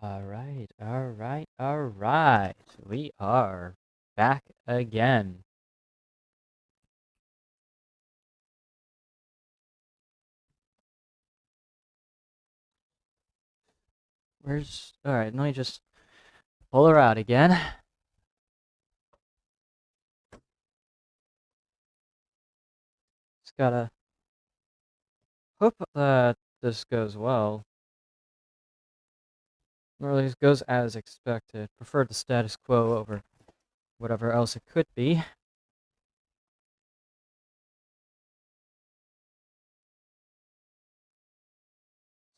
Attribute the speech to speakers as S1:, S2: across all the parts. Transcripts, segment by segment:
S1: Alright. We are back again. Alright, let me just pull her out again. Just gotta hope that this goes well. Or at least goes as expected. Prefer the status quo over whatever else it could be.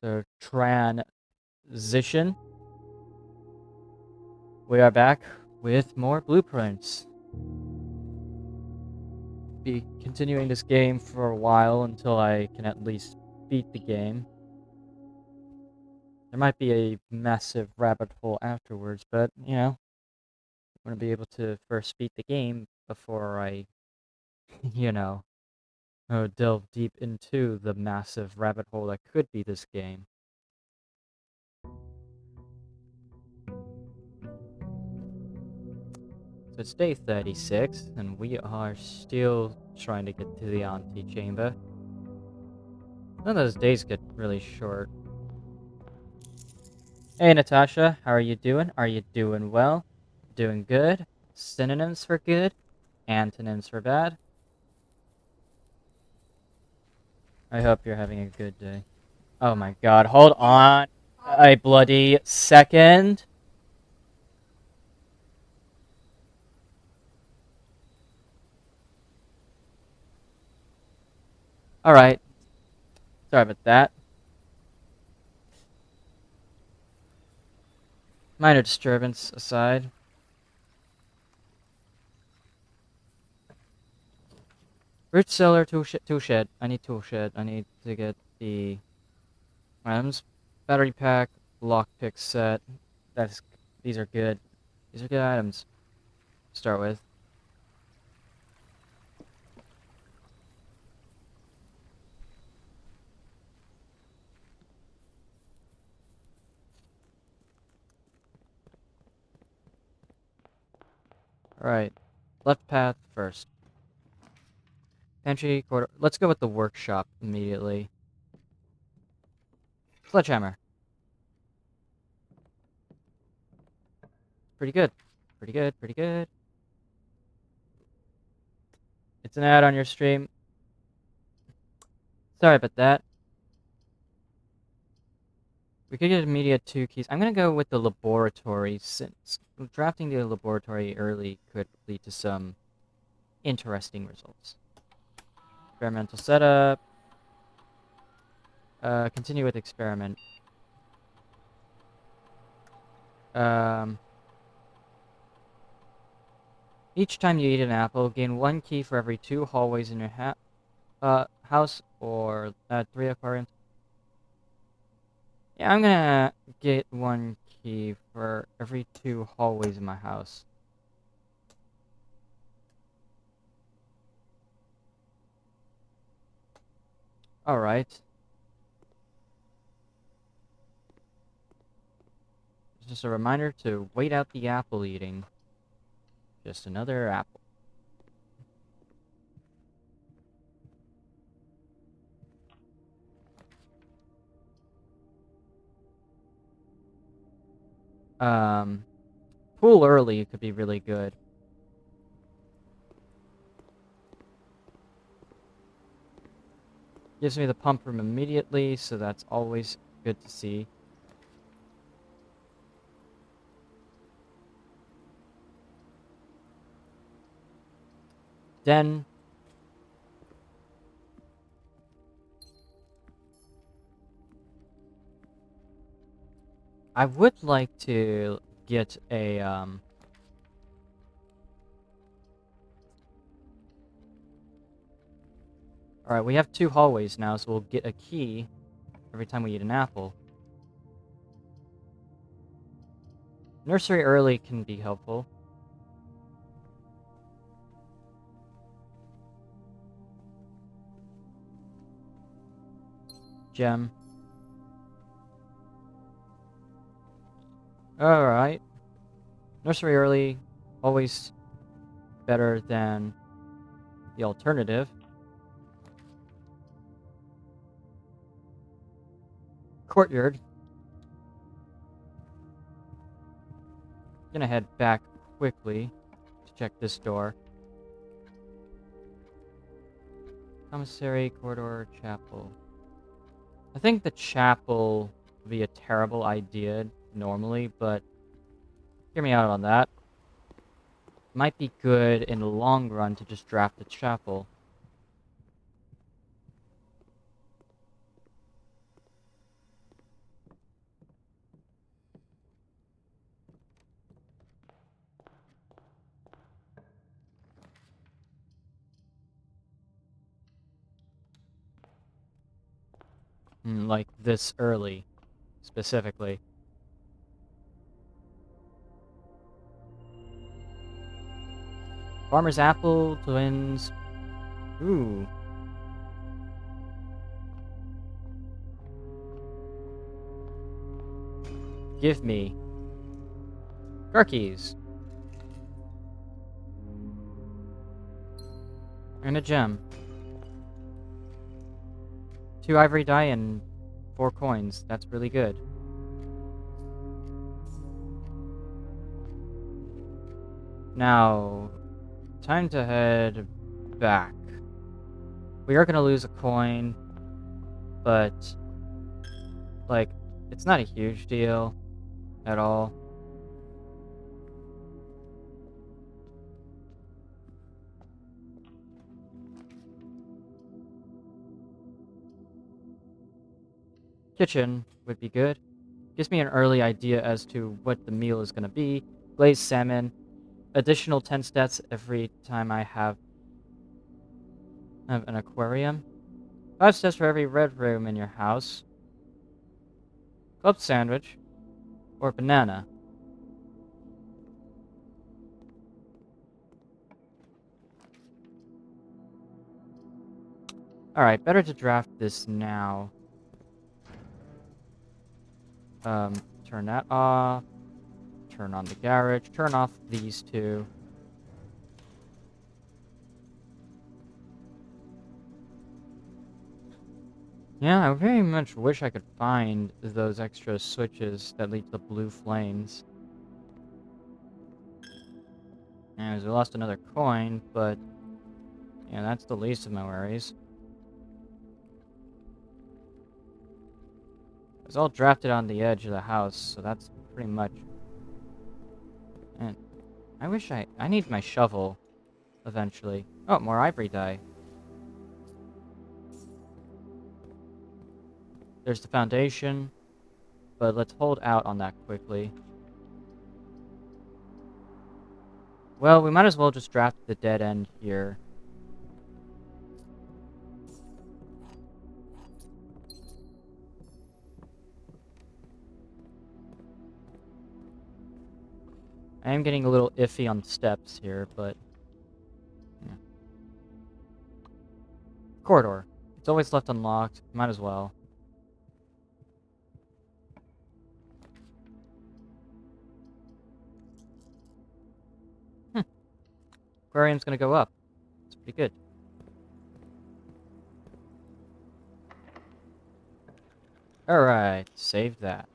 S1: So, transition. We are back with more blueprints. Be continuing this game for a while until I can at least beat the game. There might be a massive rabbit hole afterwards, but, I want to be able to first beat the game before I, you know, delve deep into the massive rabbit hole that could be this game. So it's day 36, and we are still trying to get to the antechamber. None of those days get really short. Hey Natasha, how are you doing? Are you doing well? Doing good? Synonyms for good? Antonyms for bad? I hope you're having a good day. Oh my god, hold on a bloody second. Alright, sorry about that. Minor disturbance aside. Root cellar, tool shed. I need tool shed. I need to get the items. Battery pack, lockpick set. These are good. These are good items to start with. Alright. Left path first. Pantry, quarter. Let's go with the workshop immediately. Sledgehammer. Pretty good. Pretty good, pretty good. It's an ad on your stream. Sorry about that. We could get immediate 2 keys. I'm gonna go with the laboratory, since drafting the laboratory early could lead to some interesting results. Experimental setup. Continue with experiment. Um, each time you eat an apple, gain 1 key for every 2 hallways in your house or 3 aquariums. Yeah, I'm gonna get 1 key for every 2 hallways in my house. Alright. Just a reminder to wait out the apple eating. Just another apple. Pool early could be really good. Gives me the pump room immediately, so that's always good to see. Den. I would like to get a, Alright, we have 2 hallways now, so we'll get a key every time we eat an apple. Nursery early can be helpful. Gem. Alright. Nursery early, always better than the alternative. Courtyard. Gonna head back quickly to check this door. Commissary, corridor, chapel. I think the chapel would be a terrible idea normally, but hear me out on that. Might be good in the long run to just draft the chapel. Like this early, specifically. Farmer's Apple, Twins. Ooh. Give me car keys. And a gem. 2 ivory dye and 4 coins. That's really good. Now, time to head back. We are gonna lose a coin, but, like, it's not a huge deal at all. Kitchen would be good. Gives me an early idea as to what the meal is gonna be. Glazed salmon. Additional 10 stats every time I have an aquarium. 5 stats for every red room in your house. Club sandwich. Or banana. Alright, better to draft this now. Turn that off. Turn on the garage. Turn off these two. Yeah, I very much wish I could find those extra switches that lead to the blue flames. And we lost another coin, but yeah, that's the least of my worries. It's all drafted on the edge of the house, so that's pretty much. And I wish I need my shovel eventually. Oh, more ivory dye. There's the foundation, but let's hold out on that quickly. Well, we might as well just draft the dead end here. I am getting a little iffy on steps here, but yeah. Corridor. It's always left unlocked. Might as well. Aquarium's gonna go up. It's pretty good. Alright, save that.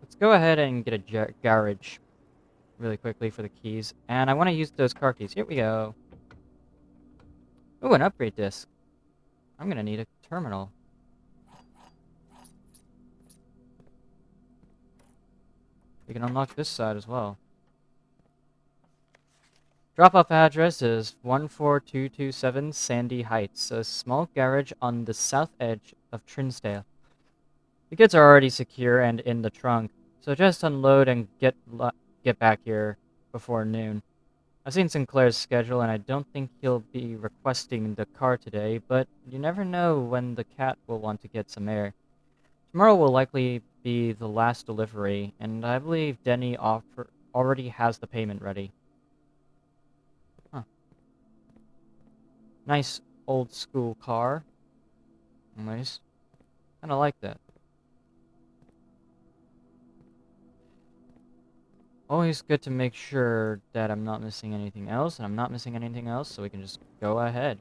S1: Let's go ahead and get a garage really quickly for the keys. And I want to use those car keys. Here we go. Ooh, an upgrade disc. I'm gonna need a terminal. We can unlock this side as well. Drop-off address is 14227 Sandy Heights, a small garage on the south edge of Trinsdale. The goods are already secure and in the trunk, so just unload and get back here before noon. I've seen Sinclair's schedule, and I don't think he'll be requesting the car today, but you never know when the cat will want to get some air. Tomorrow will likely be the last delivery, and I believe Denny already has the payment ready. Huh. Nice old school car. Nice. Kinda like that. always good to make sure that I'm not missing anything else, and I'm not missing anything else, so we can just go ahead.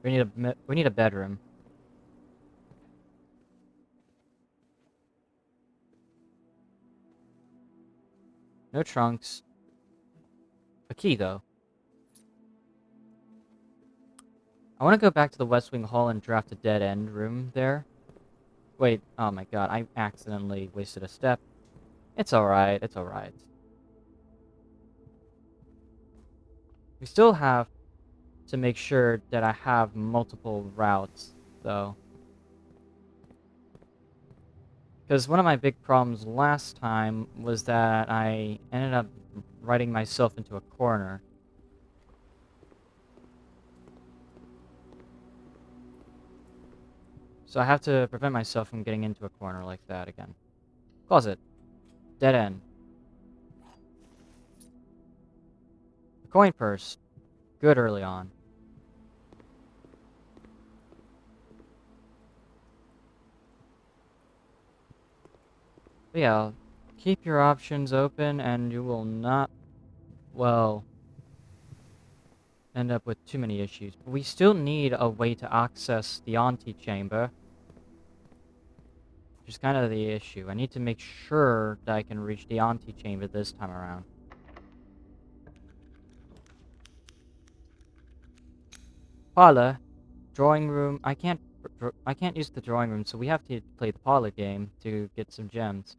S1: We need a bedroom. No trunks. A key though. I want to go back to the West Wing Hall and draft a dead end room there. Wait, oh my god, I accidentally wasted a step. It's alright, it's alright. We still have to make sure that I have multiple routes, though. Because one of my big problems last time was that I ended up writing myself into a corner. So I have to prevent myself from getting into a corner like that again. Closet. Dead end. A coin purse. Good early on. But yeah, keep your options open and you will not, well, end up with too many issues. But we still need a way to access the antechamber, which is kind of the issue. I need to make sure that I can reach the antechamber this time around. Parlor, drawing room. I can't use the drawing room, so we have to play the parlor game to get some gems.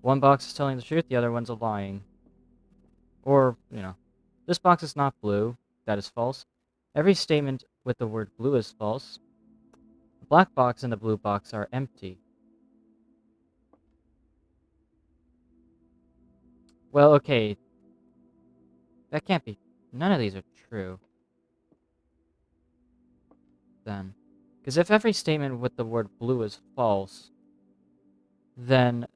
S1: One box is telling the truth, the other one's a lying. Or, this box is not blue. That is false. Every statement with the word blue is false. The black box and the blue box are empty. Well, okay. That can't be. None of these are true. Then. Because if every statement with the word blue is false, then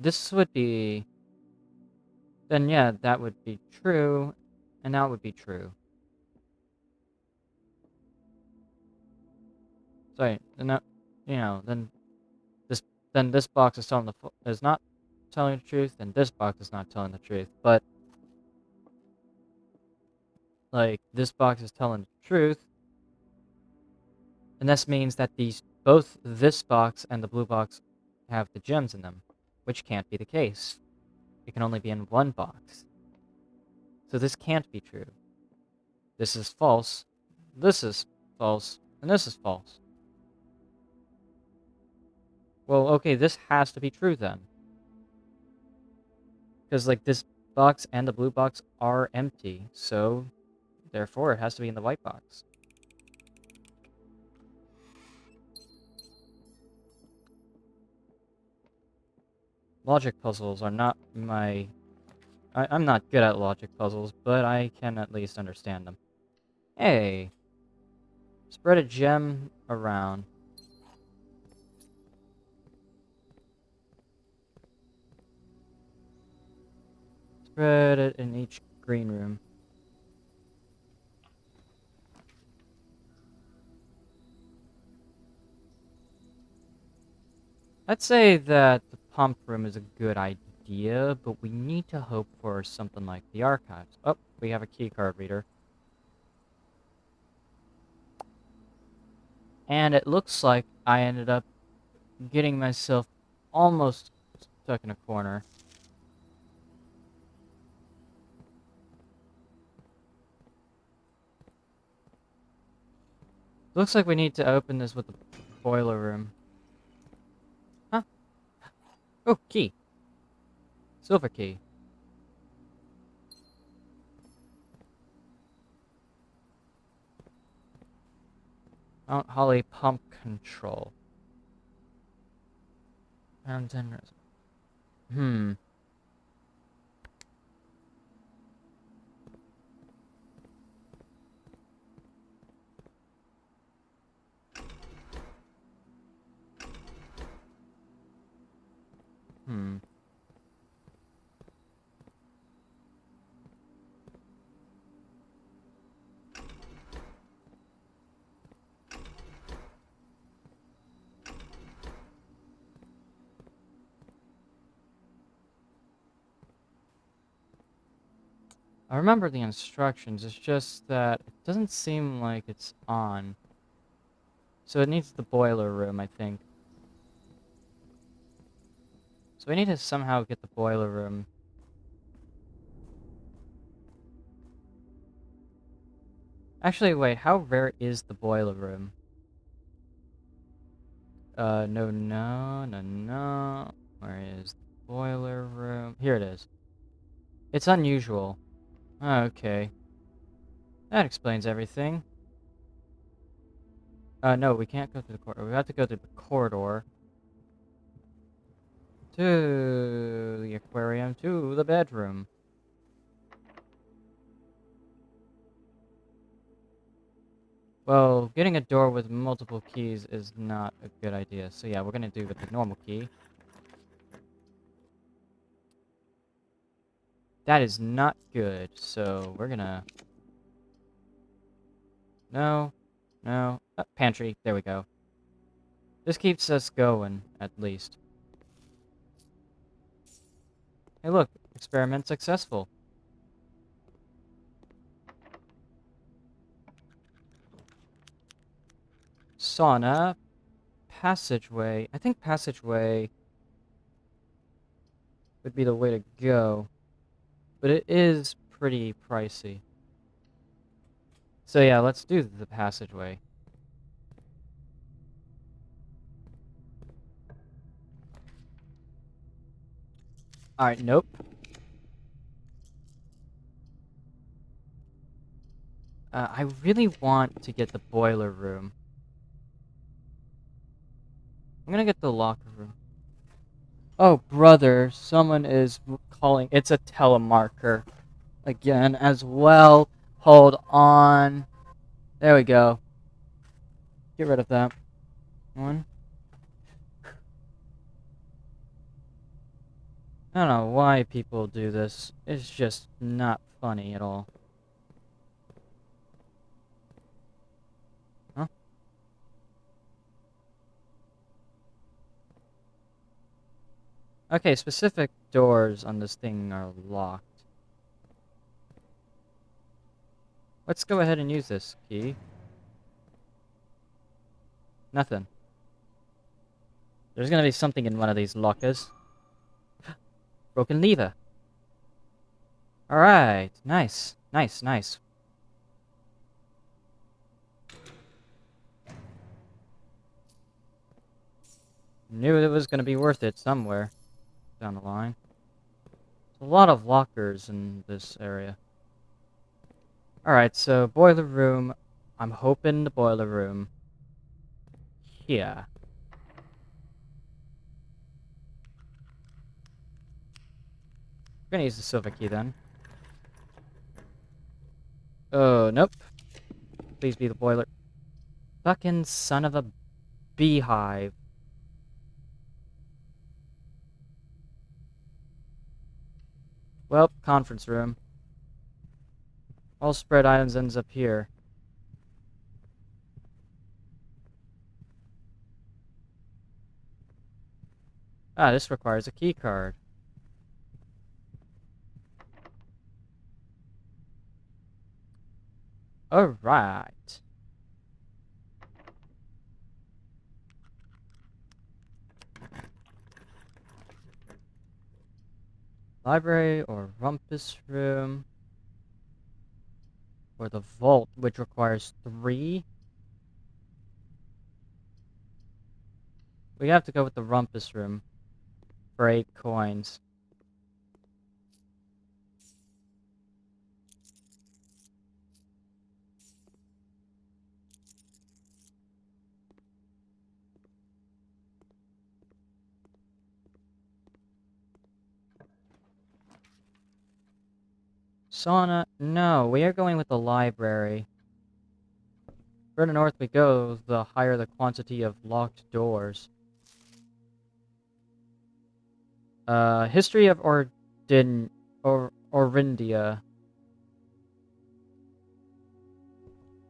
S1: this would be. Then, yeah, that would be true, and that would be true. Sorry, then, this then this box is is not telling the truth, and this box is not telling the truth. But like this box is telling the truth, and this means that both this box and the blue box have the gems in them, which can't be the case. It can only be in one box. So this can't be true. This is false. This is false, and this is false. Well, okay, this has to be true then. Because, like, this box and the blue box are empty, so therefore it has to be in the white box. Logic puzzles are not my... I'm not good at logic puzzles, but I can at least understand them. Hey! Spread a gem around. Spread it in each green room. I'd say that the pump room is a good idea, but we need to hope for something like the archives. Oh, we have a keycard reader. And it looks like I ended up getting myself almost stuck in a corner. Looks like we need to open this with the boiler room. Huh? Oh, key. Silver key. Mount Holly pump control. Mountain. Hmm. Hmm. I remember the instructions, it's just that it doesn't seem like it's on. So it needs the boiler room, I think. So we need to somehow get the boiler room. Actually, wait, how rare is the boiler room? No, no, no, no. Where is the boiler room? Here it is. It's unusual. Okay. That explains everything. No, we can't go through the corridor. We have to go through the corridor. To the aquarium, to the bedroom. Well, getting a door with multiple keys is not a good idea. So yeah, we're gonna do with the normal key. That is not good. So we're gonna... No. No. Pantry. There we go. This keeps us going, at least. Hey look, experiment successful. Sauna. Passageway. I think passageway would be the way to go. But it is pretty pricey. So yeah, let's do the passageway. Alright, nope. I really want to get the boiler room. I'm gonna get the locker room. Oh, brother, someone is calling. It's a telemarker again as well. Hold on. There we go. Get rid of that one. I don't know why people do this. It's just not funny at all. Huh? Okay, specific doors on this thing are locked. Let's go ahead and use this key. Nothing. There's gonna be something in one of these lockers. Broken lever. Alright, nice. Nice, nice. Knew it was gonna be worth it somewhere down the line. There's a lot of lockers in this area. Alright, so boiler room. I'm hoping the boiler room here. We're gonna use the silver key then. Oh, nope. Please be the boiler. Fucking son of a beehive. Well, conference room. All spread items ends up here. Ah, this requires a key card. Alright. Library or rumpus room. Or the vault, which requires 3. We have to go with the rumpus room for 8 coins. Sauna? No, we are going with the library. Further north we go, the higher the quantity of locked doors. History of Orindia.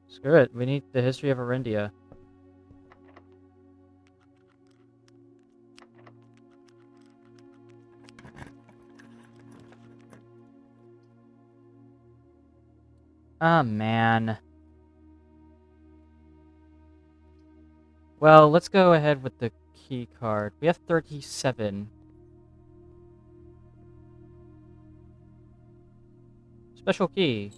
S1: Screw it, we need the history of Orindia. Ah, man. Well, let's go ahead with the key card. We have 37. Special key.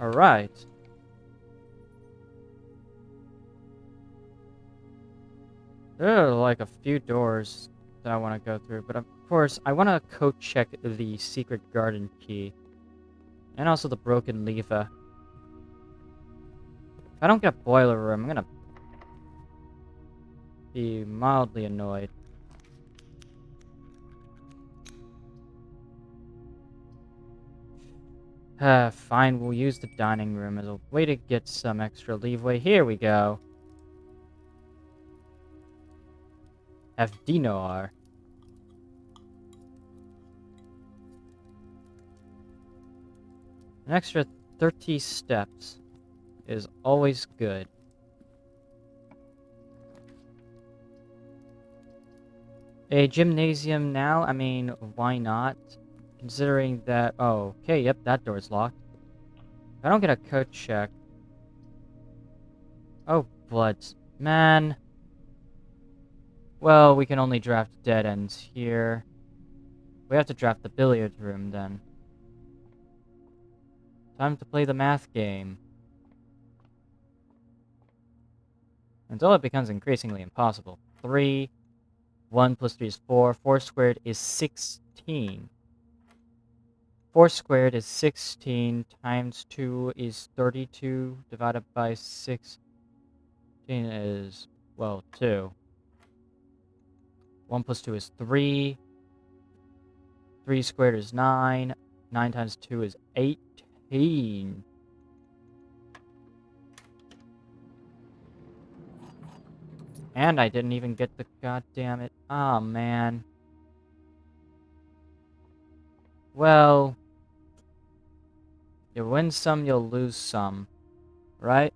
S1: Alright. There are like a few doors that I want to go through, but of course, I want to code check the secret garden key. And also the broken lever. If I don't get boiler room, I'm gonna be mildly annoyed. Fine, we'll use the dining room as a way to get some extra leeway. Here we go. F. Dinar. An extra 30 steps is always good. A gymnasium now? I mean, why not? Considering that... Oh, okay, yep, that door's locked. If I don't get a code check... Oh, bloods. Man. Well, we can only draft dead ends here. We have to draft the billiard room, then. Time to play the math game. Until it becomes increasingly impossible. 3, 1 plus 3 is 4, 4 squared is 16. 4 squared is 16, times 2 is 32, divided by 16 is, well, 2. 1 plus 2 is 3, 3 squared is 9, 9 times 2 is 18. And I didn't even get the goddamn it. Ah, man. Well, you win some, you'll lose some, right?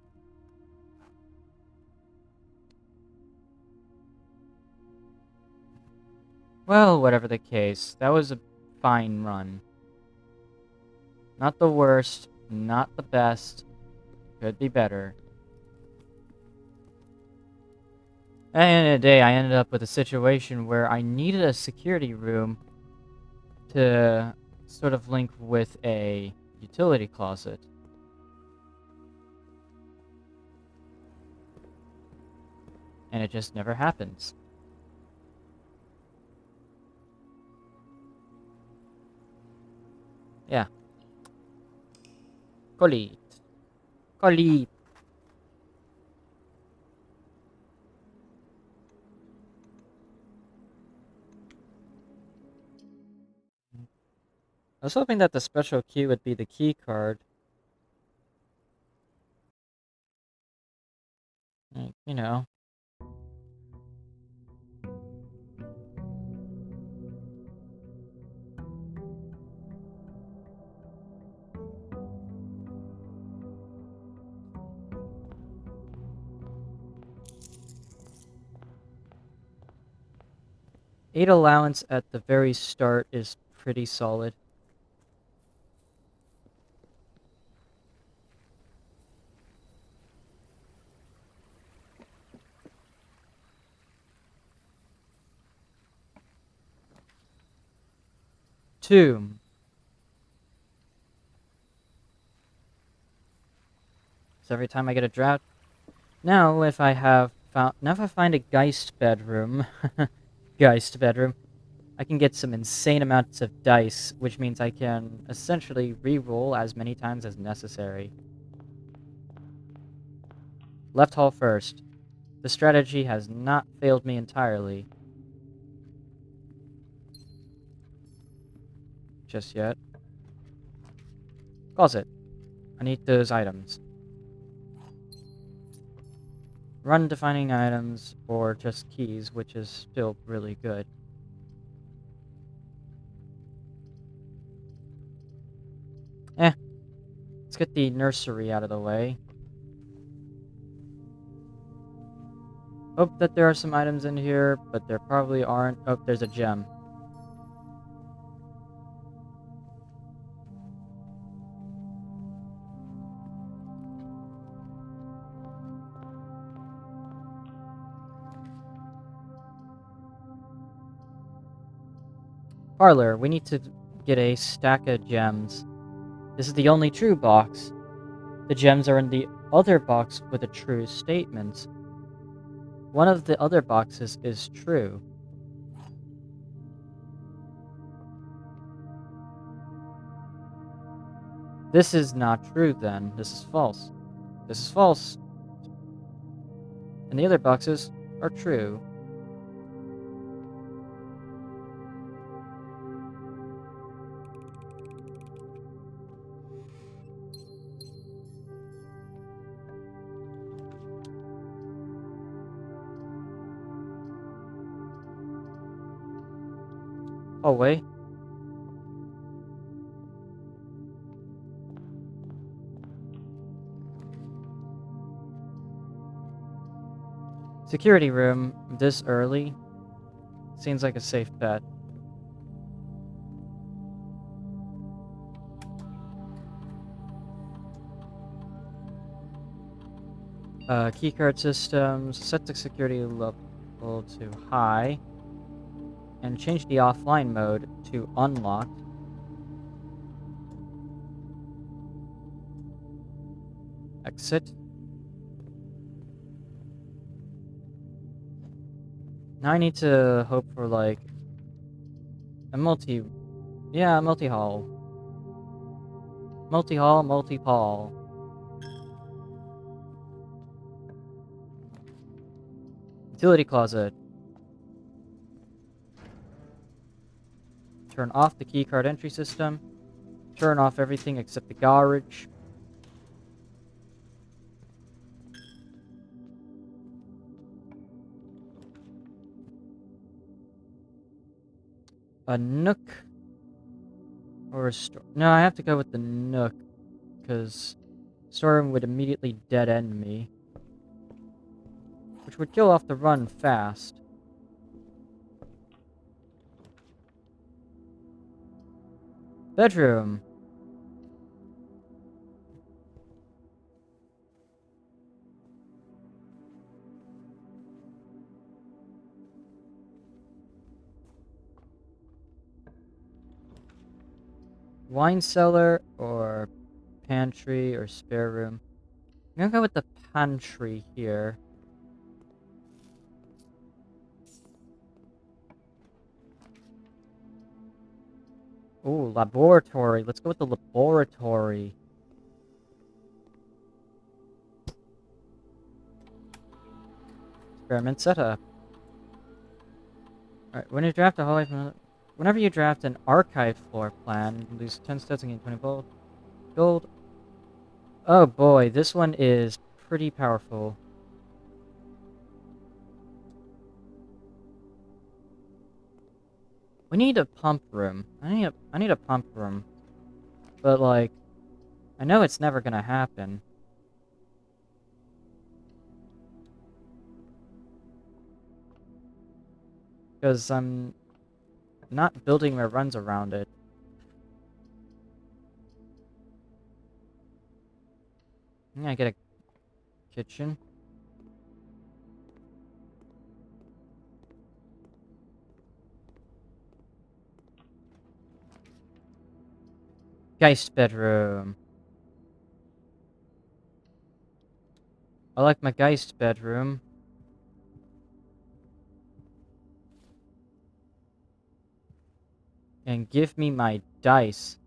S1: Well, whatever the case, that was a fine run. Not the worst, not the best, could be better. At the end of the day, I ended up with a situation where I needed a security room to sort of link with a utility closet. And it just never happens. Yeah. Colit. Colit. I was hoping that the special key would be the key card. Like, you know. 8 allowance at the very start is pretty solid. Tomb. So every time I get a drought. Now if I find a Geist bedroom, Geist bedroom, I can get some insane amounts of dice, which means I can essentially re-roll as many times as necessary. Left hall first. The strategy has not failed me entirely. Just yet. Closet. I need those items. Run defining items, or just keys, which is still really good. Let's get the nursery out of the way. Hope that there are some items in here, but there probably aren't. Oh, there's a gem. Parlor, we need to get a stack of gems. This is the only true box. The gems are in the other box with the true statements. One of the other boxes is true. This is not true then. This is false. This is false. And the other boxes are true. Hallway. Security room this early seems like a safe bet. Keycard systems, set the security level to high, and change the offline mode to unlocked. Exit. Now I need to hope for like a multi-hall. Multi-hall, multi-pall. Utility closet. Turn off the keycard entry system. Turn off everything except the garage. A nook. Or a store. No, I have to go with the nook. Because storeroom would immediately dead end me. Which would kill off the run fast. Bedroom. Wine cellar or pantry or spare room. I'm gonna go with the pantry here. Ooh, laboratory. Let's go with the laboratory. Experiment setup. Alright, whenever you draft an archive floor plan, lose 10 stats and gain 20 gold. Oh boy, this one is pretty powerful. We need a pump room. I need a pump room. But like, I know it's never gonna happen. Because I'm not building my runs around it. Yeah, I get a kitchen. Geist bedroom. I like my Geist bedroom. And give me my dice.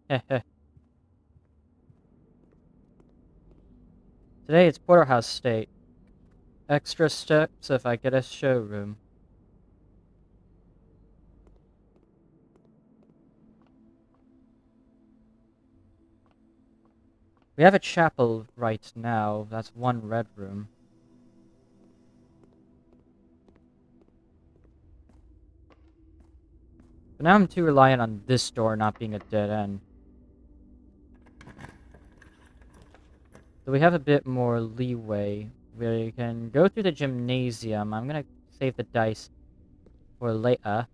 S1: Heh. Today it's Porterhouse State. Extra steps if I get a showroom. We have a chapel right now. That's one red room. But now I'm too reliant on this door not being a dead end. So we have a bit more leeway. We can go through the gymnasium. I'm gonna save the dice for later.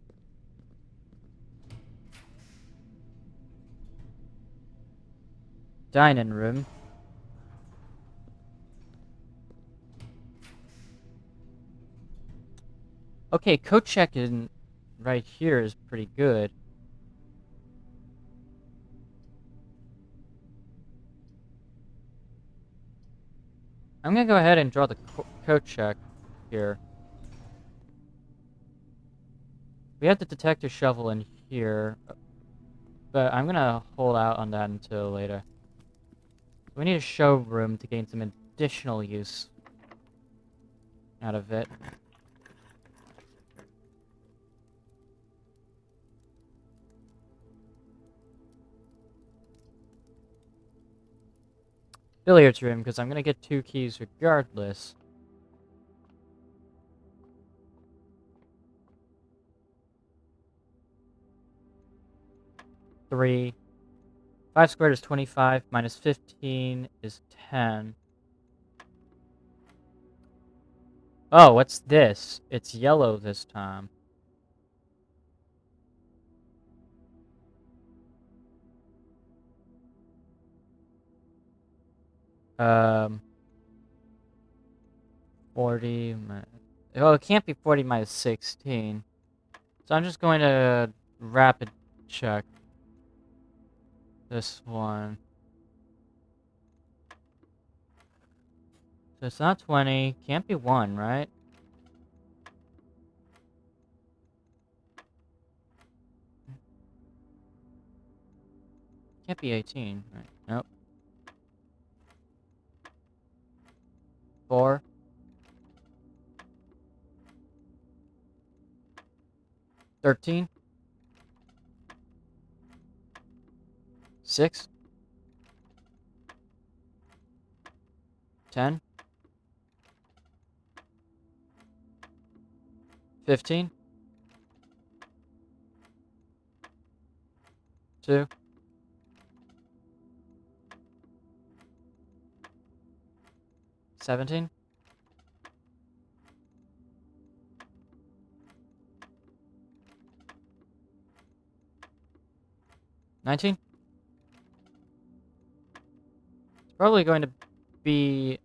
S1: Dining room. Okay, coat check in right here is pretty good. I'm gonna go ahead and draw the coat check here. We have the detector shovel in here, but I'm gonna hold out on that until later. We need a showroom to gain some additional use out of it. Billiards room, because I'm gonna get 2 keys regardless. Three. 5 squared is 25, minus 15 is 10. Oh, what's this? It's yellow this time. Um, 40. Oh, it can't be 40 minus 16. So I'm just going to rapid check this one. So it's not 20. Can't be 1, right? Can't be 18. Right. Nope. 4. 13. 6. 10. 15. 2. 17. 19. It's probably going to be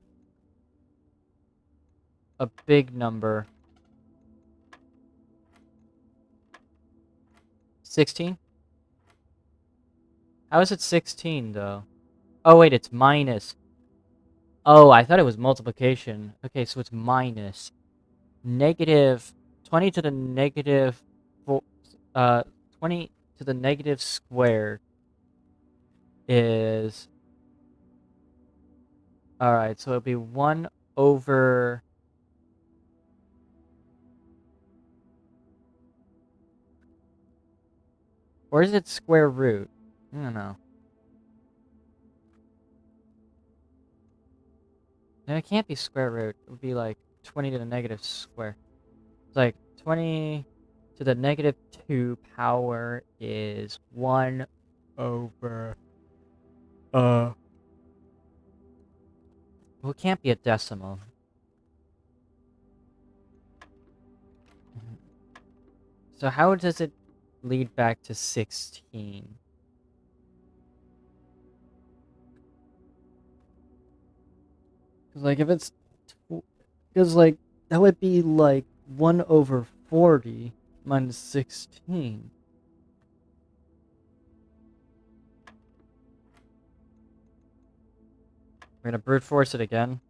S1: a big number. 16. How is it 16 though? Oh wait, it's minus. Oh, I thought it was multiplication. Okay, so it's minus. Negative 20 to the negative 4, 20 to the negative squared is, all right, so it'll be 1 over, or is it square root? I don't know. No, it can't be square root. It would be like 20 to the negative square. It's like 20 to the negative 2 power is 1 over, well, it can't be a decimal. So how does it lead back to 16? Because, like, if it's... Because, like, that would be, like, 1 over 40 minus 16. We're gonna brute force it again.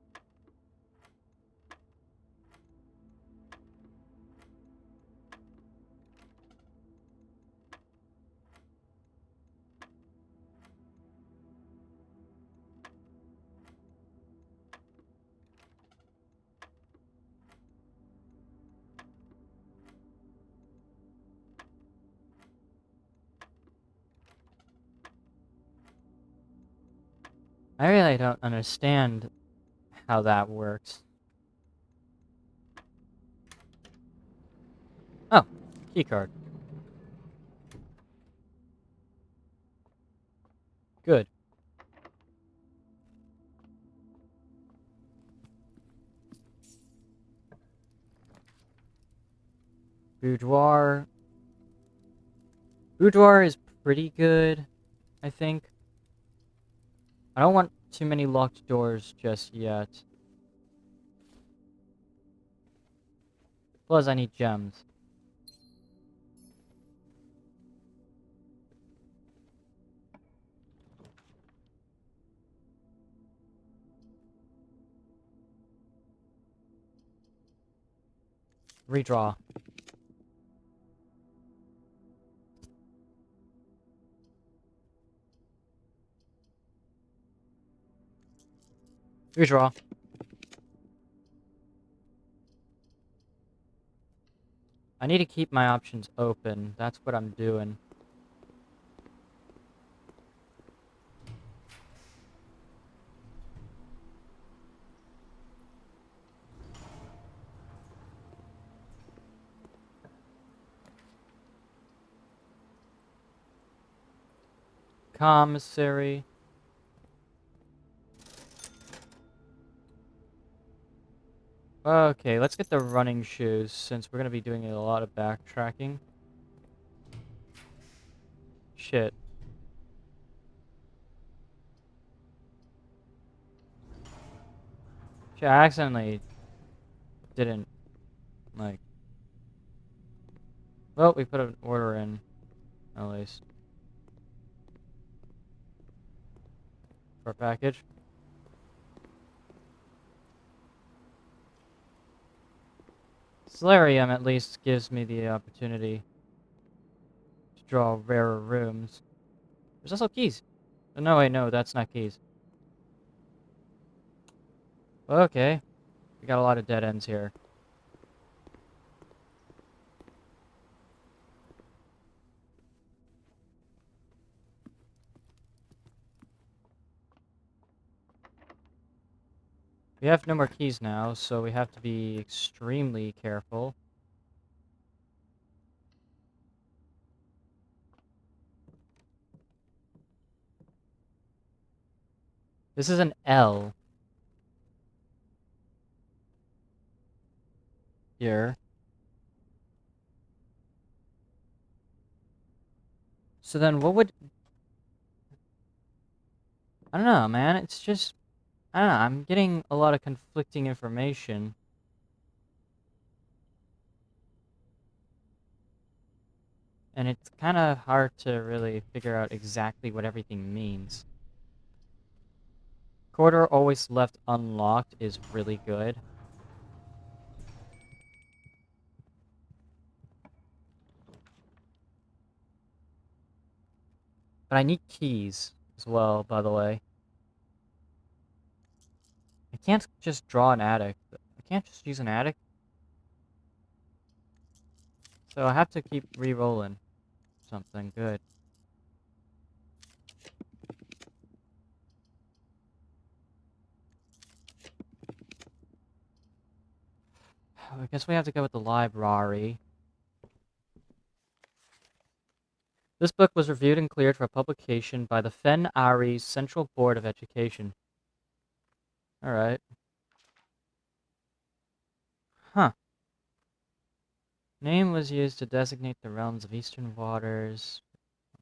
S1: I really don't understand how that works. Oh, keycard. Good. Boudoir. Boudoir is pretty good, I think. I don't want too many locked doors just yet. Plus, I need gems. Redraw. Redraw. I need to keep my options open. That's what I'm doing. Commissary. Okay, let's get the running shoes since we're going to be doing a lot of backtracking. Shit. Shit, I accidentally didn't, like... Well, we put an order in, at least. For a package. Solarium at least gives me the opportunity to draw rarer rooms. There's also keys. Oh, no, wait, no, that's not keys. Okay. We got a lot of dead ends here. We have no more keys now, so we have to be extremely careful. This is an L. Here. So then what would... I don't know, man. It's just... I don't know. I'm getting a lot of conflicting information. And it's kind of hard to really figure out exactly what everything means. Corridor always left unlocked is really good. But I need keys as well, by the way. I can't just draw an attic. I can't just use an attic. So I have to keep re-rolling something good. I guess we have to go with the library. This book was reviewed and cleared for publication by the Fen Ari Central Board of Education. Alright. Huh. Name was used to designate the realms of eastern waters,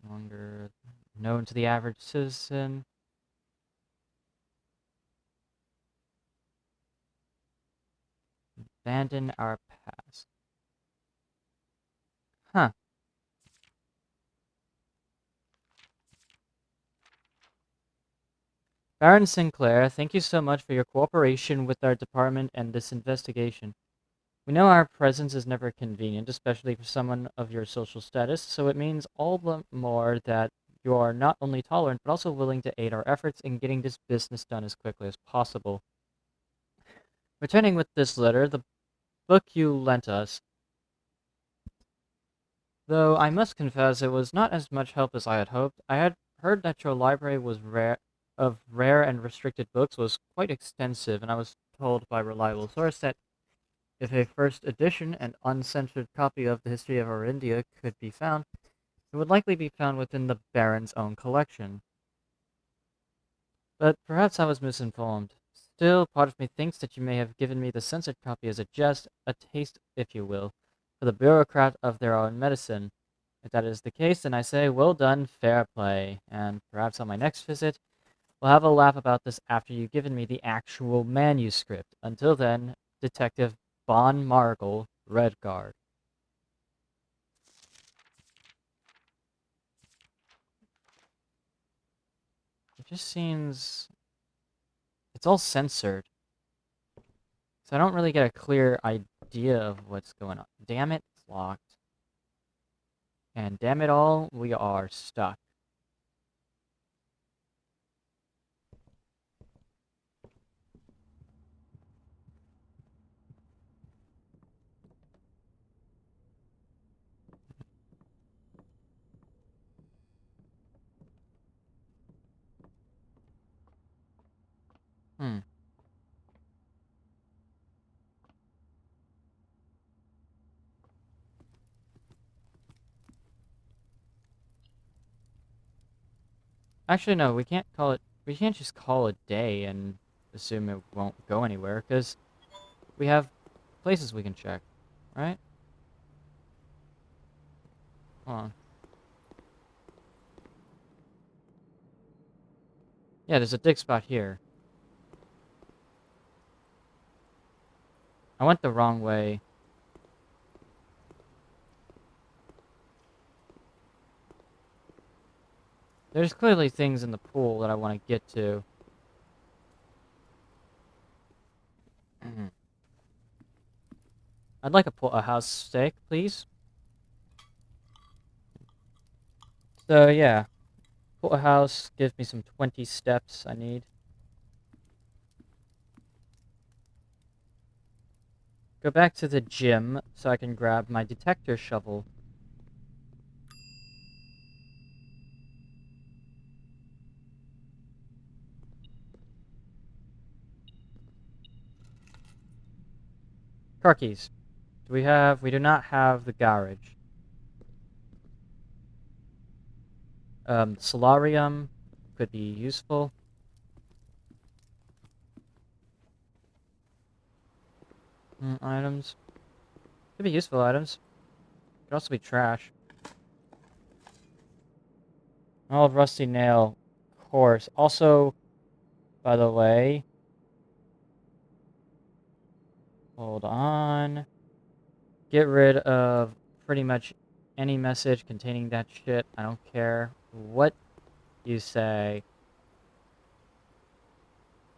S1: longer known to the average citizen. Abandon our past. Huh. Baron Sinclair, thank you so much for your cooperation with our department and this investigation. We know our presence is never convenient, especially for someone of your social status, so it means all the more that you are not only tolerant, but also willing to aid our efforts in getting this business done as quickly as possible. Returning with this letter, the book you lent us, though I must confess it was not as much help as I had hoped. I had heard that your library was rare and restricted books was quite extensive, and I was told by reliable source that if a first edition and uncensored copy of the history of our India could be found, it would likely be found within the Baron's own collection. But perhaps I was misinformed. Still, part of me thinks that you may have given me the censored copy as a jest, a taste, if you will, for the bureaucrat of their own medicine. If that is the case, then I say, well done, fair play, and perhaps on my next visit, we'll have a laugh about this after you've given me the actual manuscript. Until then, Detective Bon Margle, Redguard. It just seems... it's all censored. So I don't really get a clear idea of what's going on. Damn it, it's locked. And damn it all, we are stuck. Hmm. Actually, no, we can't call it... we can't just call it day and assume it won't go anywhere, because we have places we can check, right? Hold on. Yeah, there's a dig spot here. I went the wrong way. There's clearly things in the pool that I want to get to. I'd like a house steak, please. So, yeah. House gives me some 20 steps I need. Go back to the gym so I can grab my detector shovel. Car keys. We do not have the garage. Solarium could be useful. Items. Could be useful items. Could also be trash. Old rusty nail. Of course. Also, by the way... hold on. Get rid of pretty much any message containing that shit. I don't care what you say.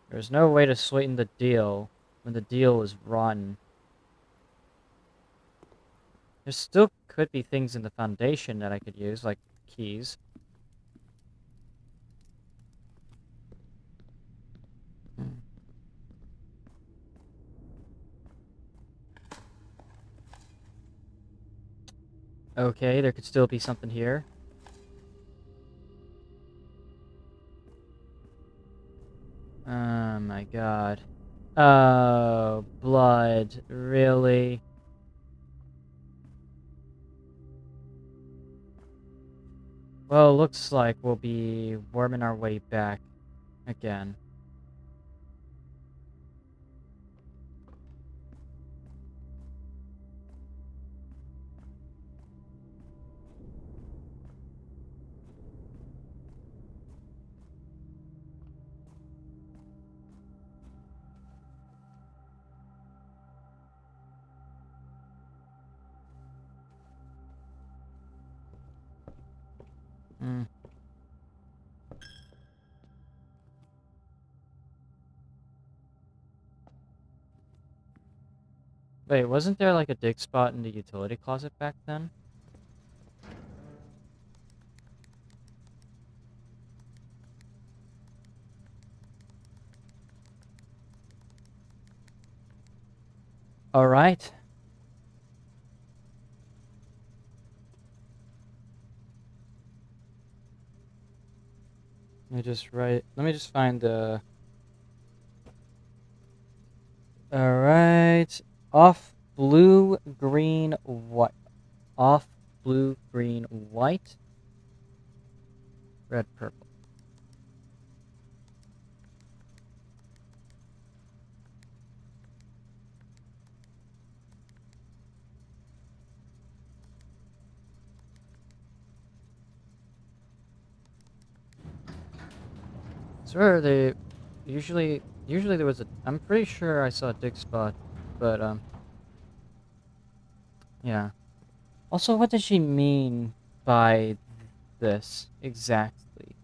S1: There's no way to sweeten the deal when the deal is rotten. There still could be things in the foundation that I could use, like keys. Okay, there could still be something here. Oh my god. Oh, blood. Really? Well, looks like we'll be worming our way back again. Hmm. Wait, wasn't there like a dig spot in the utility closet back then? Alright. Let me just find the... alright. Off blue, green, white. Off blue, green, white. Red, purple. swear they usually there was a. I'm pretty sure I saw a dig spot, but yeah. Also, what does she mean by this exactly?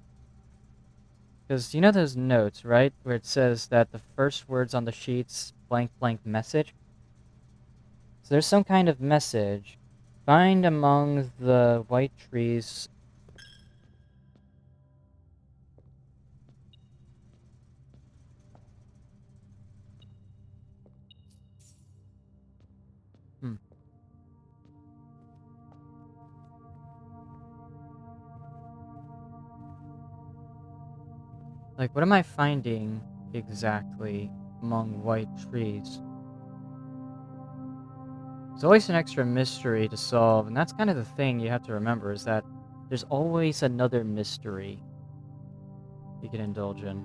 S1: Because you know those notes, right, where it says that the first words on the sheets blank blank message. So there's some kind of message. Find among the white trees. Hmm. Like, what am I finding exactly among white trees? There's always an extra mystery to solve, and that's kind of the thing you have to remember is that there's always another mystery you can indulge in.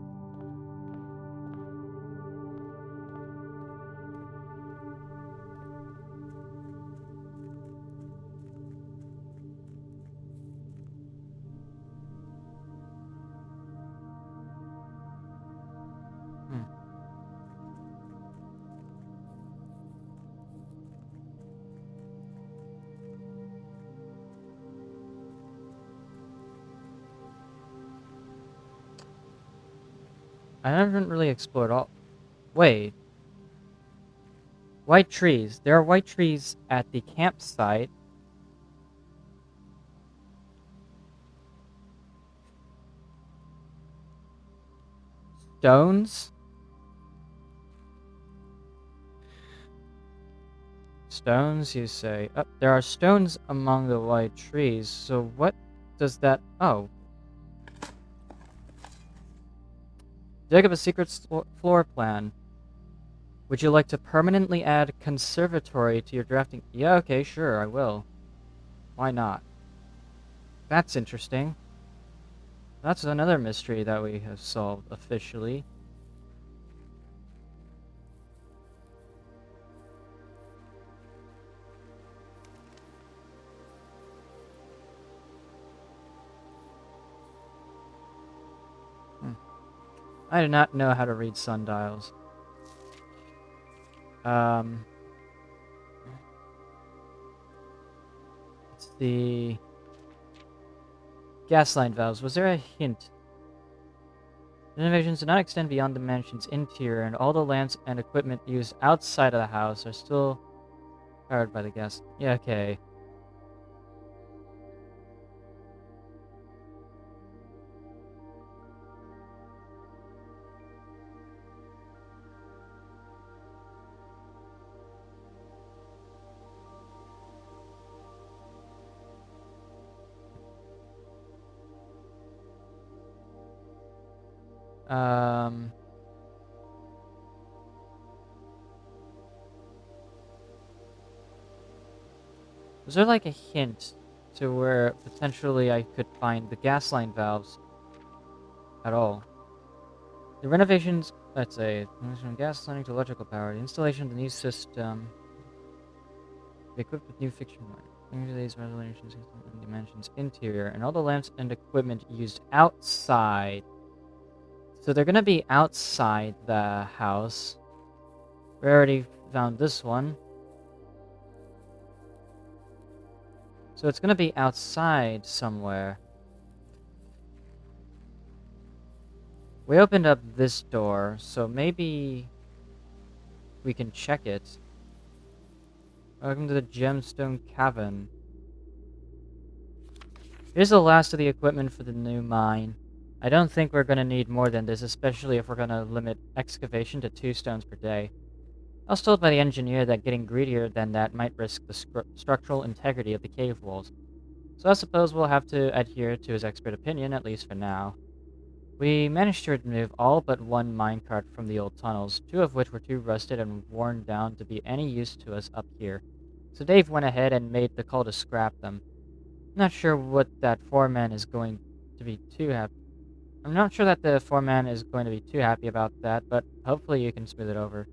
S1: Hmm. I haven't really explored all. Wait, white trees. There are white trees at the campsite. Stones? Stones, you say? There are stones among the white trees. So what does that... Oh. Dig up a secret floor plan. Would you like to permanently add conservatory to your drafting? Yeah, okay, sure, I will. Why not? That's interesting. That's another mystery that we have solved officially. Hmm. I do not know how to read sundials. Um... It's the... Gas line valves. Was there a hint? The renovations do not extend beyond the mansion's interior, and all the lamps and equipment used outside of the house are still powered by the gas. Yeah, okay. Um... Was there like a hint to where potentially I could find the gas line valves at all? The renovations, let's say, from gas lining to electrical power, the installation of the new system, be equipped with new fiction wire. These resolutions and dimensions interior, and all the lamps and equipment used outside. So they're gonna be outside the house. We already found this one. So it's gonna be outside somewhere. We opened up this door, so maybe we can check it. Welcome to the Gemstone Cavern. Here's the last of the equipment for the new mine. I don't think we're gonna need more than this, especially if we're gonna limit excavation to 2 stones per day. I was told by the engineer that getting greedier than that might risk the structural integrity of the cave walls. So I suppose we'll have to adhere to his expert opinion, at least for now. We managed to remove all but one minecart from the old tunnels, 2 of which were too rusted and worn down to be any use to us up here. So Dave went ahead and made the call to scrap them. Not sure what that foreman is going to be too happy. I'm not sure that the foreman is going to be too happy about that, but hopefully you can smooth it over.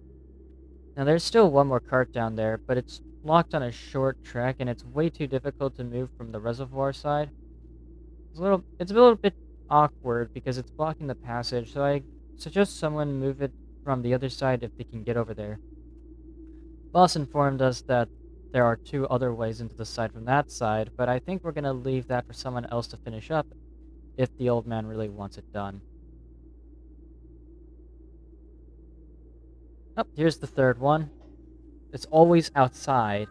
S1: Now there's still one more cart down there, but it's locked on a short track and it's way too difficult to move from the reservoir side. It's a little bit awkward because it's blocking the passage, so I suggest someone move it from the other side if they can get over there. Boss informed us that there are 2 other ways into the site from that side, but I think we're gonna leave that for someone else to finish up if the old man really wants it done. Oh, here's the 3rd one. It's always outside.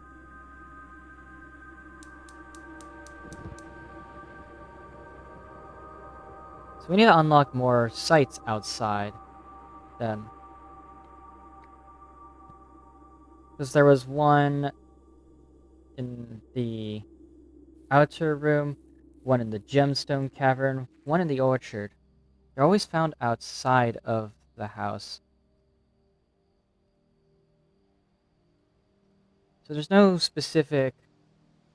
S1: So we need to unlock more sites outside then. Because there was one in the outer room, one in the gemstone cavern, one in the orchard. They're always found outside of the house. So there's no specific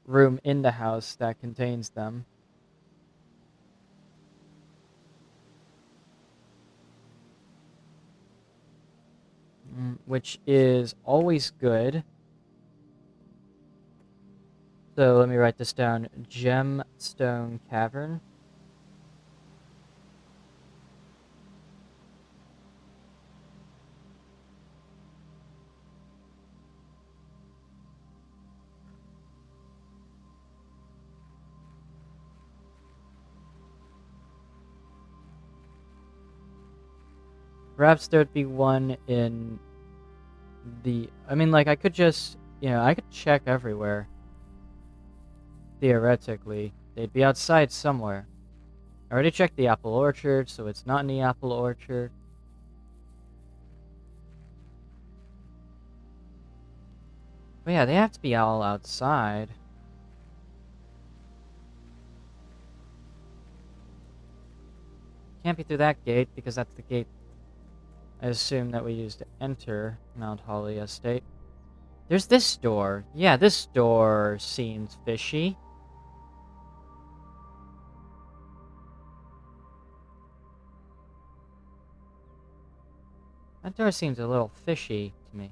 S1: room in the house that contains them. Which is always good. So let me write this down. Gemstone Cavern. Perhaps there'd be one in the... I mean, like, I could just... I could check everywhere. Theoretically. They'd be outside somewhere. I already checked the apple orchard, so it's not in the apple orchard. But yeah, they have to be all outside. Can't be through that gate, because that's the gate I assume that we used to enter Mount Holly Estate. There's this door. Yeah, this door seems fishy. That door seems a little fishy to me.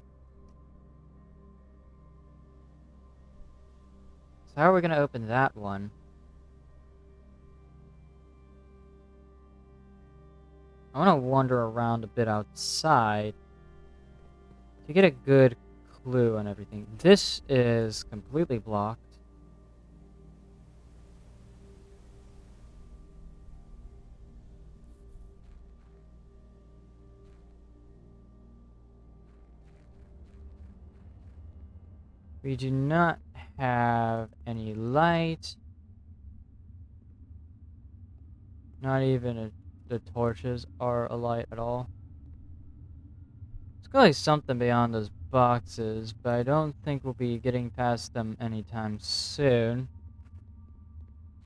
S1: So how are we going to open that one? I want to wander around a bit outside to get a good clue on everything. This is completely blocked. We do not have any light. Not even the torches are alight at all. There's clearly something beyond those boxes, but I don't think we'll be getting past them anytime soon.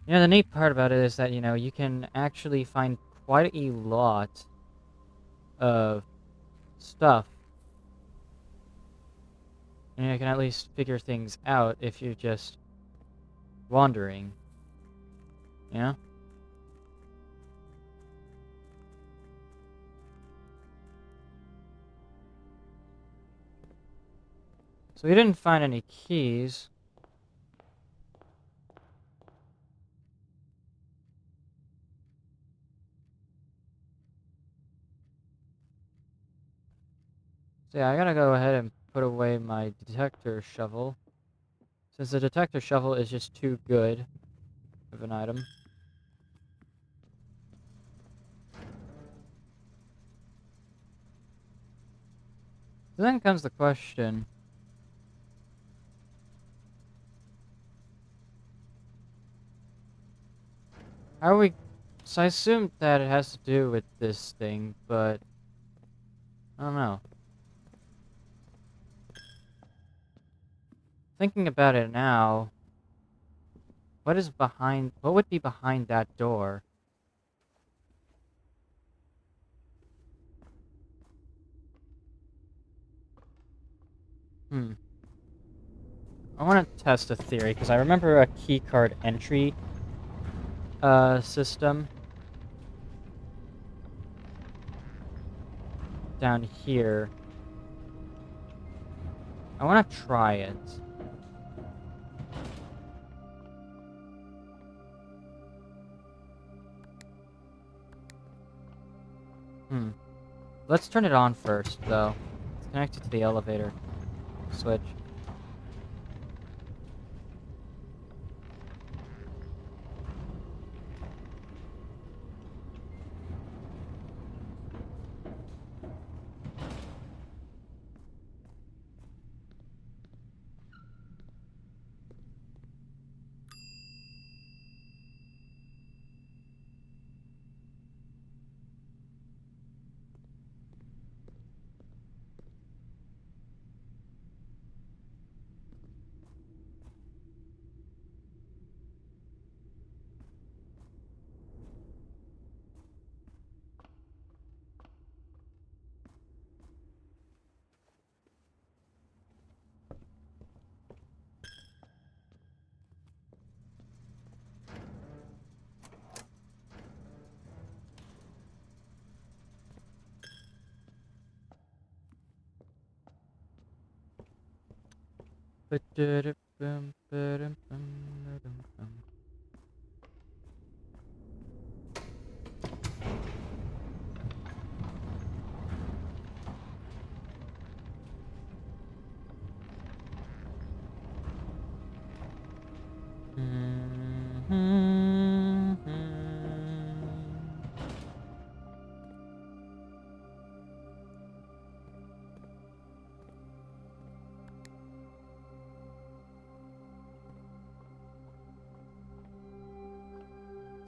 S1: The neat part about it is that, you can actually find quite a lot of stuff. And you can at least figure things out if you're just wandering. Yeah? So we didn't find any keys. So yeah, I gotta go ahead and put away my detector shovel. Since the detector shovel is just too good of an item. So then comes the question. How are we... So I assume that it has to do with this thing, but... I don't know. Thinking about it now... What would be behind that door? I want to test a theory, because I remember a keycard entry system down here. I want to try it. Let's turn it on first, though. It's connected to the elevator switch.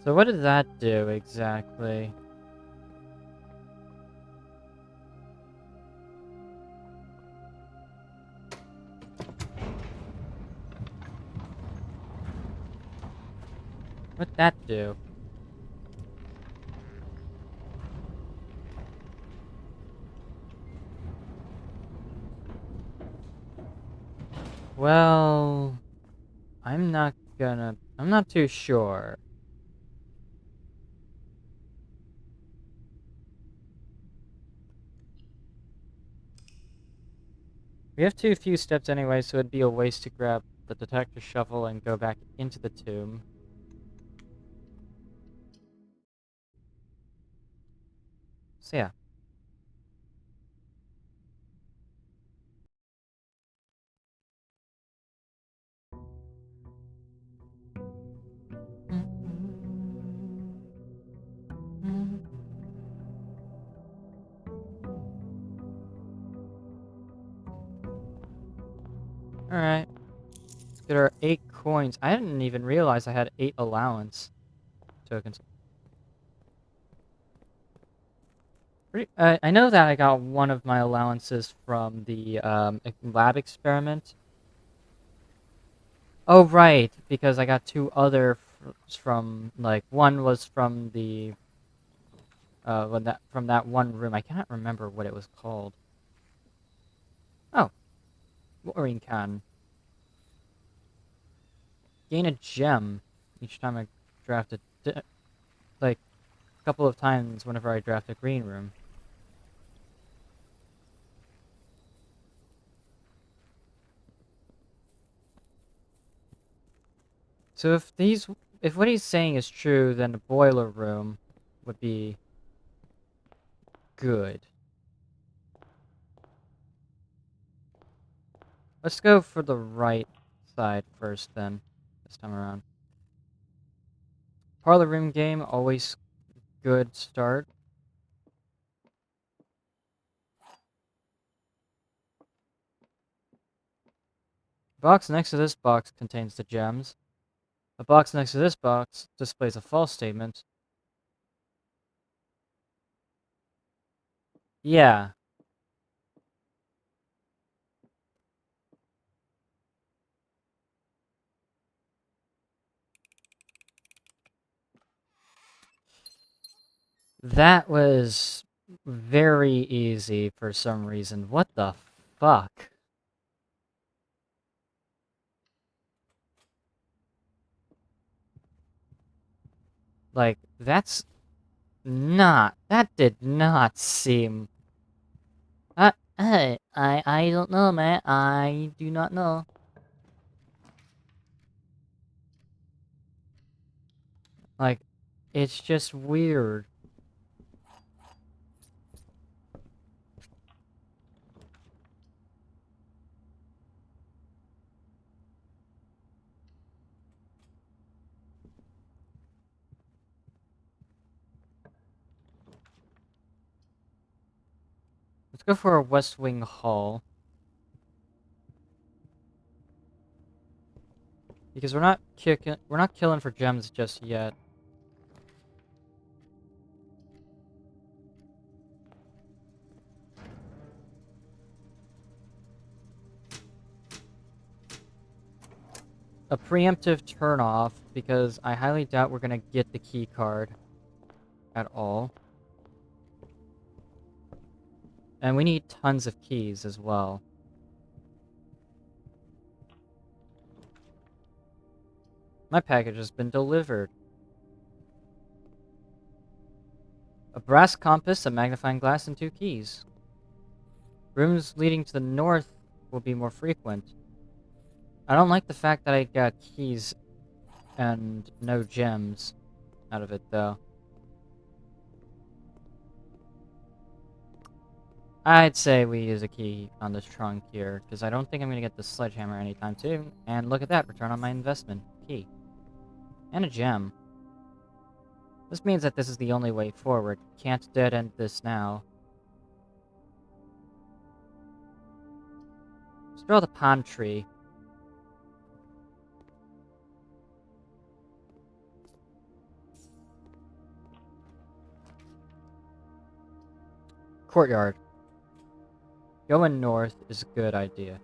S1: So what did that do exactly? What'd that do? Well, I'm not too sure. We have too few steps anyway, so it'd be a waste to grab the detector shovel and go back into the tomb. So yeah. Alright. Let's get our 8 coins. I didn't even realize I had 8 allowance tokens. I know that I got one of my allowances from the lab experiment. Oh, right, because I got 2 other from, like, one was from the, from that one room. I cannot remember what it was called. Oh, Warring Can. Gain a gem each time I draft like, a couple of times whenever I draft a green room. So if what he's saying is true, then the boiler room would be good. Let's go for the right side first, then, this time around. Parlor room game, always good start. The box next to this box contains the gems. The box next to this box displays a false statement. Yeah. That was very easy for some reason. What the fuck? Like, that did not seem... I don't know, man. I do not know. Like, it's just weird. Let's go for a West Wing Hall. Because we're not killing for gems just yet. A preemptive turn-off, because I highly doubt we're gonna get the key card at all. And we need tons of keys as well. My package has been delivered. A brass compass, a magnifying glass, and 2 keys. Rooms leading to the north will be more frequent. I don't like the fact that I got keys and no gems out of it, though. I'd say we use a key on this trunk here, because I don't think I'm going to get the sledgehammer anytime soon. And look at that, return on my investment. Key. And a gem. This means that this is the only way forward. Can't dead end this now. Let's draw the palm tree. Courtyard. Going north is a good idea.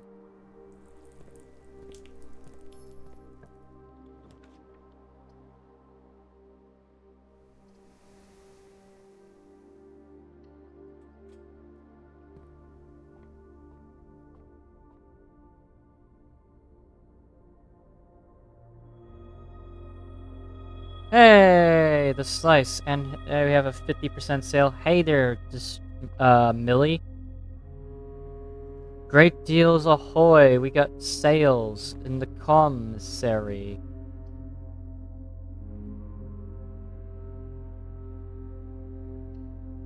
S1: Hey, the slice, and we have a 50% sale. Hey there, Millie. Great deals ahoy! We got sales in the commissary.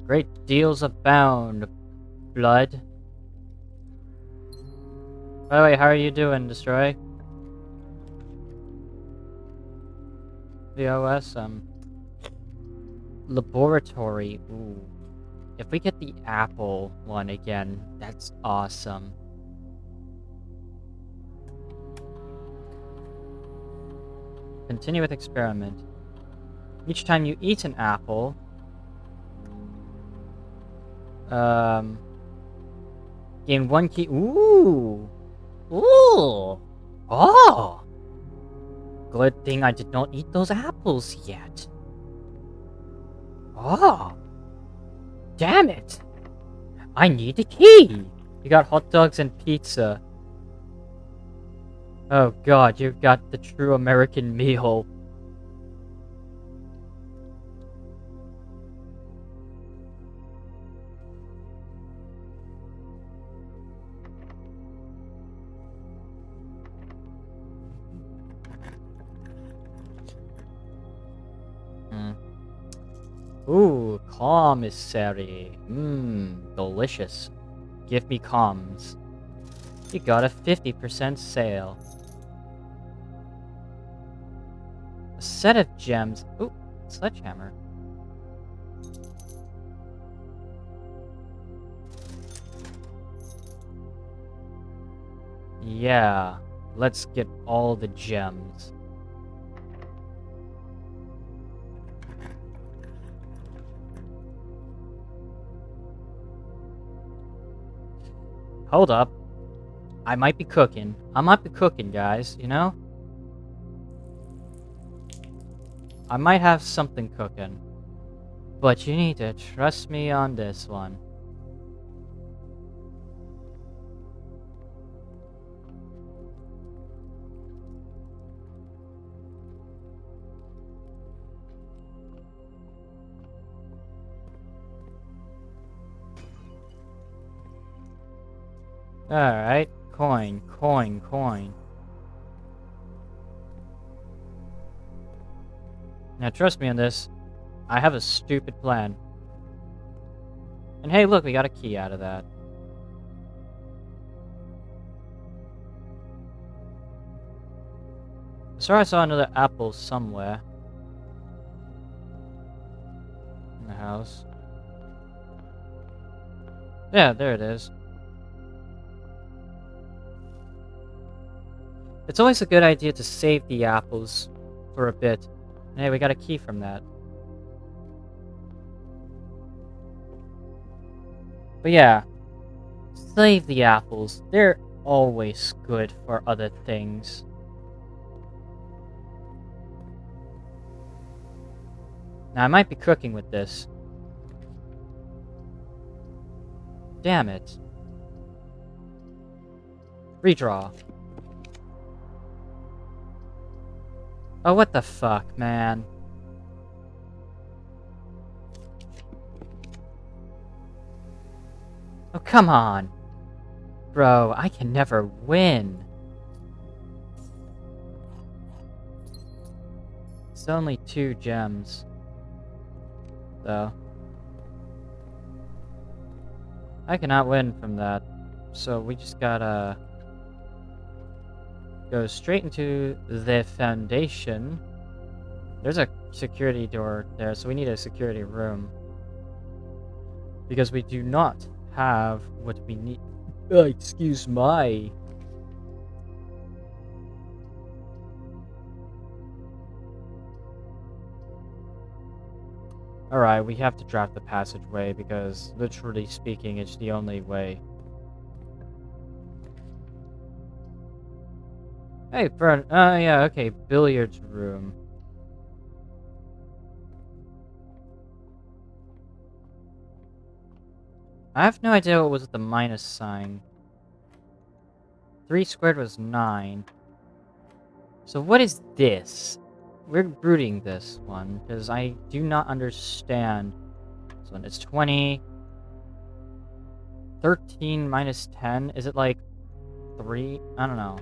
S1: Great deals abound, blood. By the way, how are you doing, Destroy? VOS, laboratory. Ooh. If we get the apple one again, that's awesome. Continue with experiment. Each time you eat an apple, gain 1 key. Ooh! Ooh! Oh! Good thing I did not eat those apples yet. Oh! Damn it! I need a key! You got hot dogs and pizza. Oh god, you've got the true American meal. Ooh, commissary. Mmm, delicious. Give me comms. You got a 50% sale. A set of gems. Ooh, sledgehammer. Yeah, let's get all the gems. Hold up. I might be cooking. I might be cooking, guys, you know? I might have something cooking. But you need to trust me on this one. Alright. Coin, coin, coin. Now trust me on this. I have a stupid plan. And hey, look, we got a key out of that. I swear I saw another apple somewhere. In the house. Yeah, there it is. It's always a good idea to save the apples for a bit. Hey, we got a key from that. But yeah, save the apples. They're always good for other things. Now, I might be cooking with this. Damn it. Redraw. Oh, what the fuck, man. Oh, come on. Bro, I can never win. It's only 2 gems. Though. I cannot win from that. So we just gotta go straight into the foundation. There's a security door there, so we need a security room. Because we do not have what we need. Excuse my. Alright, we have to draft the passageway because, literally speaking, it's the only way. Hey, Bern. Yeah, okay. Billiards room. I have no idea what was the minus sign. 3 squared was 9. So what is this? We're brooding this one, because I do not understand. This one is 20. 13 minus 10? Is it like 3? I don't know.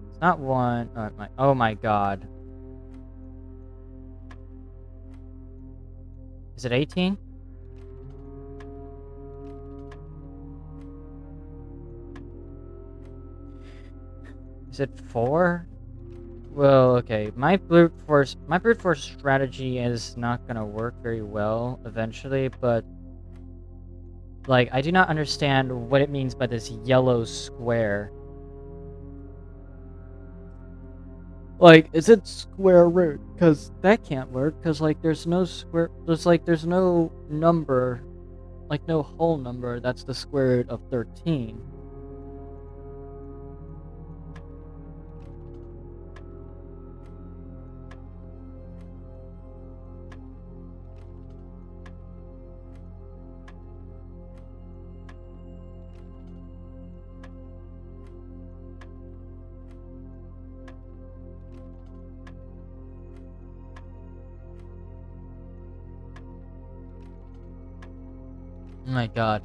S1: It's not 1. Oh my god. Is it 18? Is it 4? Well, okay. My brute force strategy is not gonna work very well eventually, but like I do not understand what it means by this yellow square. Like, is it square root? Because that can't work, because, like, there's no square... there's no number, like, no whole number that's the square root of 13. Oh my god.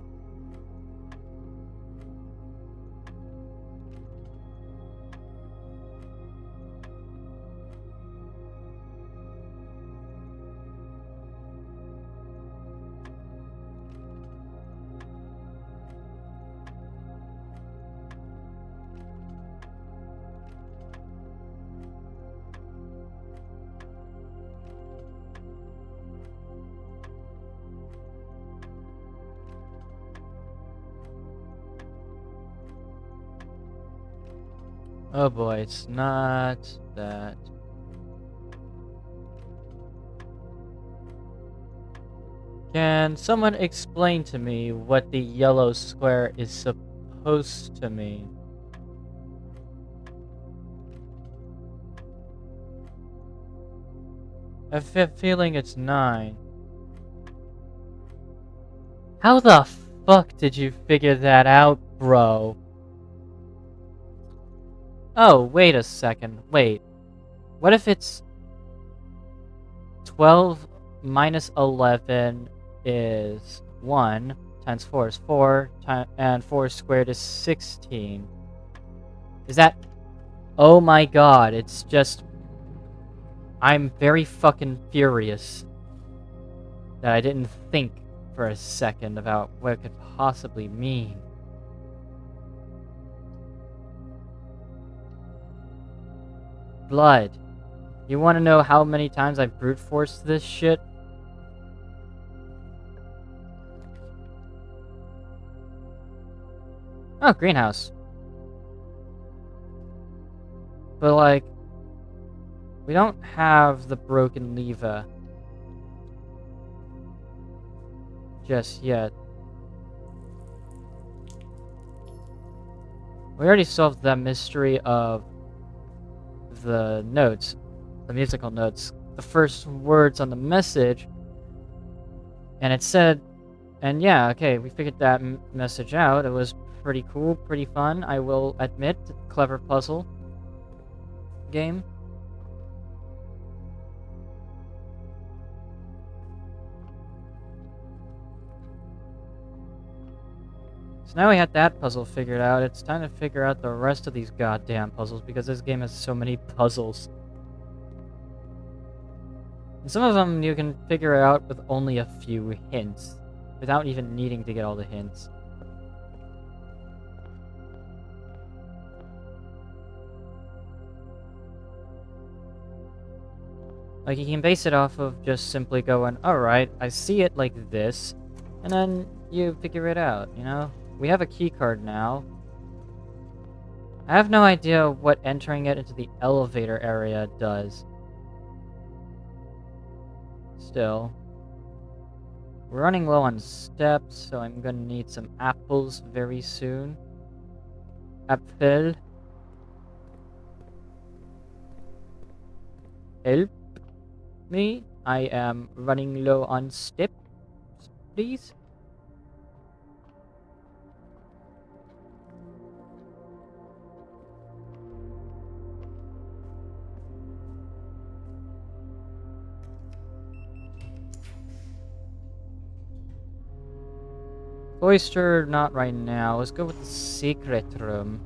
S1: Oh boy, it's not that. Can someone explain to me what the yellow square is supposed to mean? I have a feeling it's 9. How the fuck did you figure that out, bro? Oh, wait a second. Wait. What if it's 12 minus 11 is 1 times 4 is 4 and 4 squared is 16? Is that... Oh my god, it's just... I'm very fucking furious that I didn't think for a second about what it could possibly mean. Blood. You want to know how many times I brute forced this shit? Oh, greenhouse. But, like, we don't have the broken lever just yet. We already solved that mystery of the notes, the musical notes, the first words on the message, and it said, and yeah, okay, we figured that message out. It was pretty cool, pretty fun, I will admit. Clever puzzle game. So now we had that puzzle figured out. It's time to figure out the rest of these goddamn puzzles because this game has so many puzzles. And some of them you can figure out with only a few hints, without even needing to get all the hints. Like, you can base it off of just simply going, alright, I see it like this, and then you figure it out, you know? We have a key card now. I have no idea what entering it into the elevator area does. Still. We're running low on steps, so I'm gonna need some apples very soon. Apfel. Help me. I am running low on steps, please. Oyster, not right now. Let's go with the secret room.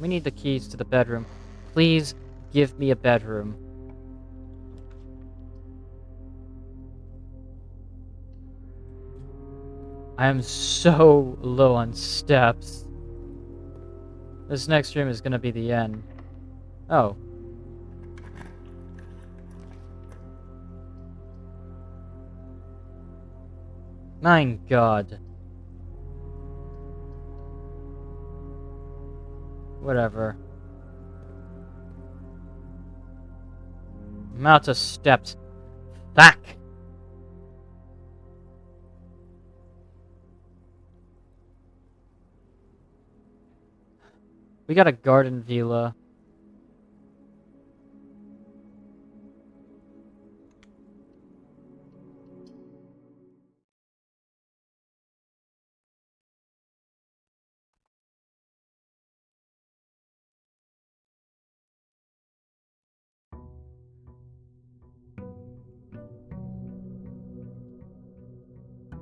S1: We need the keys to the bedroom. Please give me a bedroom. I am so low on steps. This next room is gonna be the end. Oh. My god. Whatever. I'm out of steps. Fuck! We got a garden villa.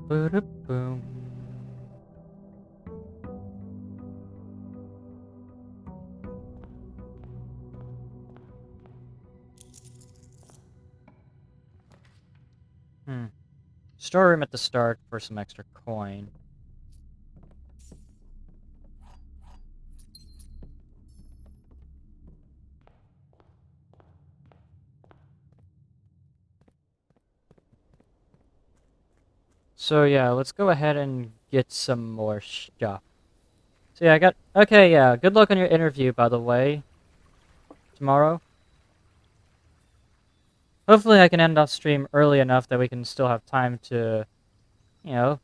S1: Boom. Storeroom at the start for some extra coin. So yeah, let's go ahead and get some more stuff. So yeah, I got... Okay, yeah, good luck on your interview, by the way. Tomorrow. Hopefully I can end off stream early enough that we can still have time to, you know,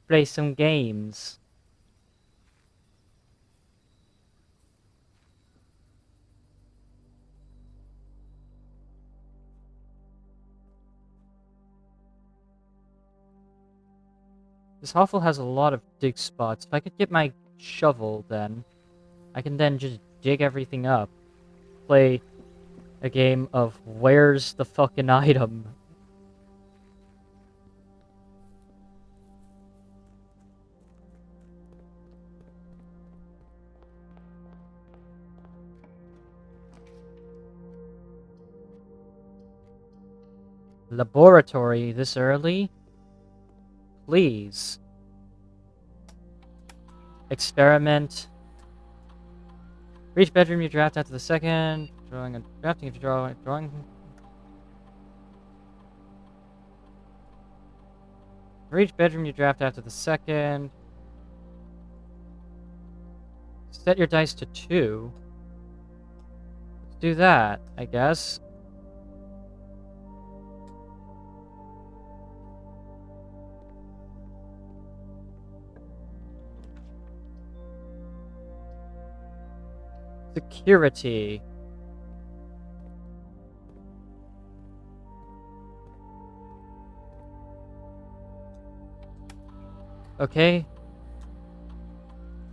S1: play some games. This hovel has a lot of dig spots. If I could get my shovel, then I can then just dig everything up. Play a game of where's the fucking item? Laboratory this early? Please. Experiment. For each bedroom you draft after the second, drawing and drafting if you drawing. For each bedroom you draft after the second, set your dice to 2. Let's do that, I guess. Security. Okay.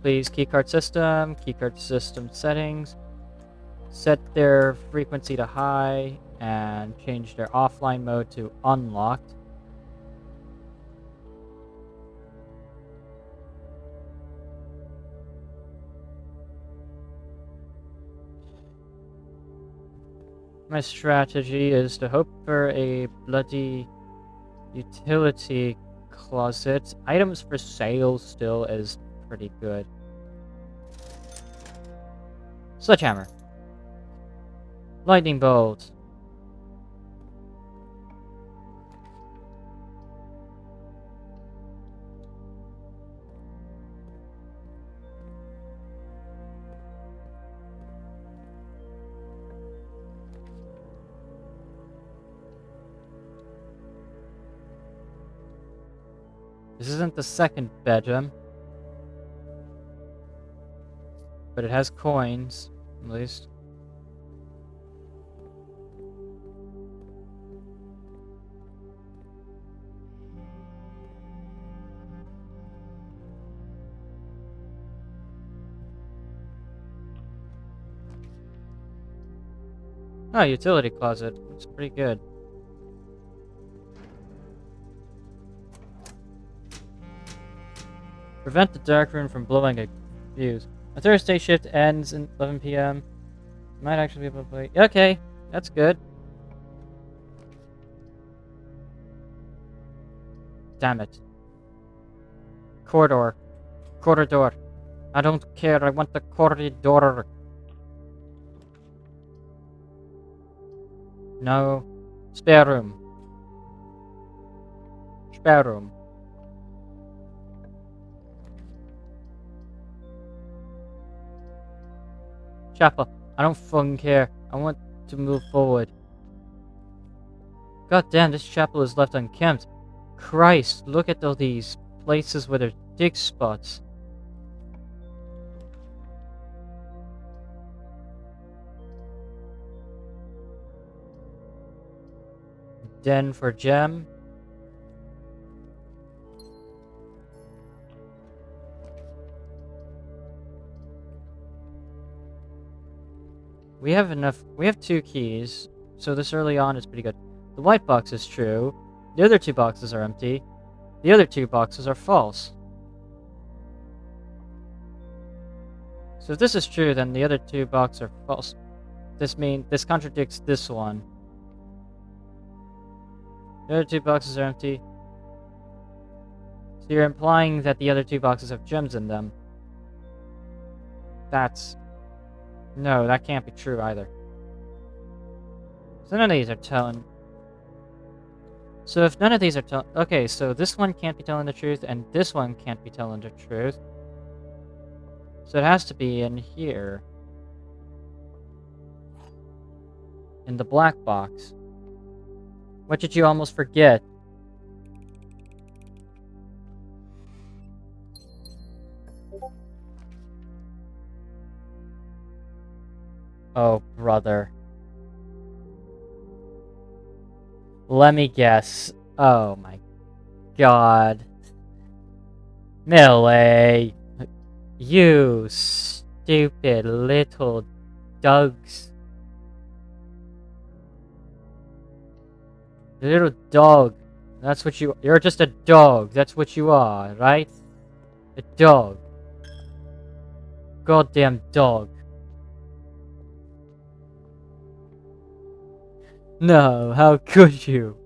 S1: Please, keycard system settings. Set their frequency to high and change their offline mode to unlocked. My strategy is to hope for a bloody utility closet. Items for sale still is pretty good. Sledgehammer. Lightning bolt. This isn't the second bedroom, but it has coins, at least. Oh, utility closet. It's pretty good. Prevent the dark room from blowing a fuse. A Thursday shift ends at 11 p.m. Might actually be able to play. Okay, that's good. Damn it. Corridor. Corridor. I don't care. I want the corridor. No. Spare room. Spare room. Chapel. I don't fucking care. I want to move forward. God damn, this chapel is left unkempt. Christ, look at all these places where there's dig spots. Den for gem. We have enough. We have 2 keys, so this early on is pretty good. The white box is true. The other 2 boxes are empty. The other 2 boxes are false. So if this is true, then the other 2 boxes are false. This contradicts this one. The other 2 boxes are empty. So you're implying that the other 2 boxes have gems in them. No, that can't be true either. So none of these are telling. So if none of these are telling. Okay, so this one can't be telling the truth, and this one can't be telling the truth. So it has to be in here. In the black box. What did you almost forget? Oh, brother. Let me guess. Oh my god. Millie! You stupid little dogs. Little dog. That's what you're just a dog. That's what you are, right? A dog. Goddamn dog. No, how could you?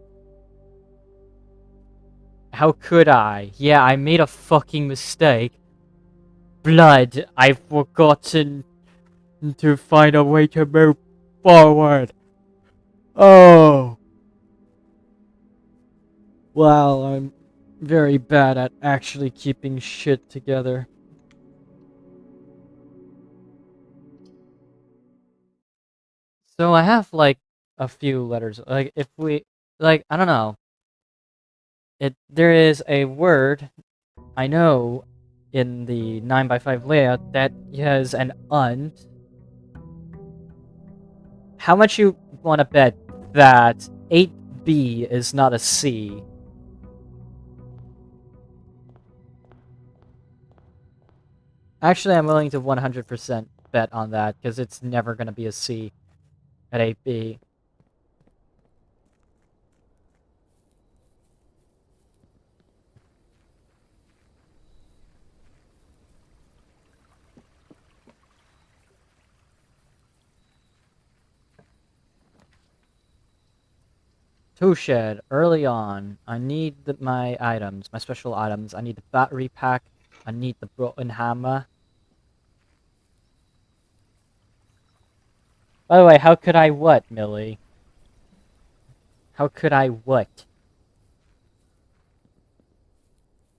S1: How could I? Yeah, I made a fucking mistake. Blood, I've forgotten. to find a way to move forward. Oh, wow, I'm very bad at actually keeping shit together. So I have like a few letters. Like if we like I don't know. There is a word I know in the 9x5 layout that has an unt. How much you want to bet that 8B is not a C? Actually, I'm willing to 100% bet on that because it's never going to be a C at 8B. Toolshed, early on. I need my items, my special items. I need the battery pack. I need the broken hammer. By the way, how could I what, Millie? How could I what?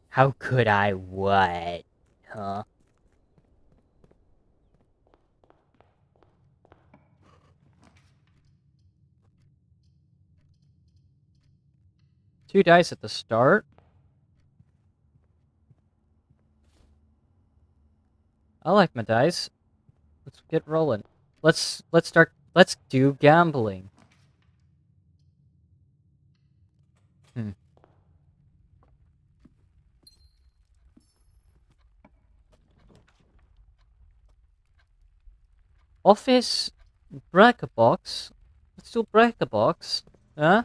S1: How could I what? Huh? Two dice at the start? I like my dice. Let's get rolling. Let's do gambling. Hmm. Office break a box. Let's do break a box. Huh?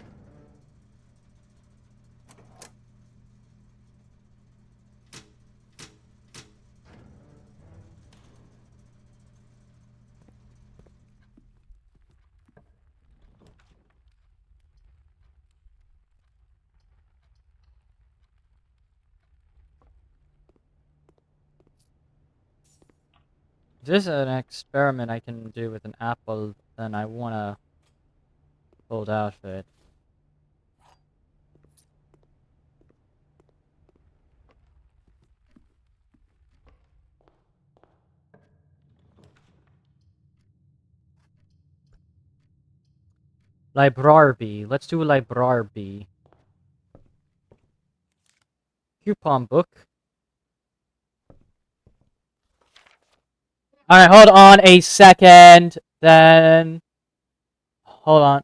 S1: If this is an experiment I can do with an apple, then I wanna hold out for it. Librarby. Let's do Librarby. Coupon book. Alright, hold on a second. Then... Hold on.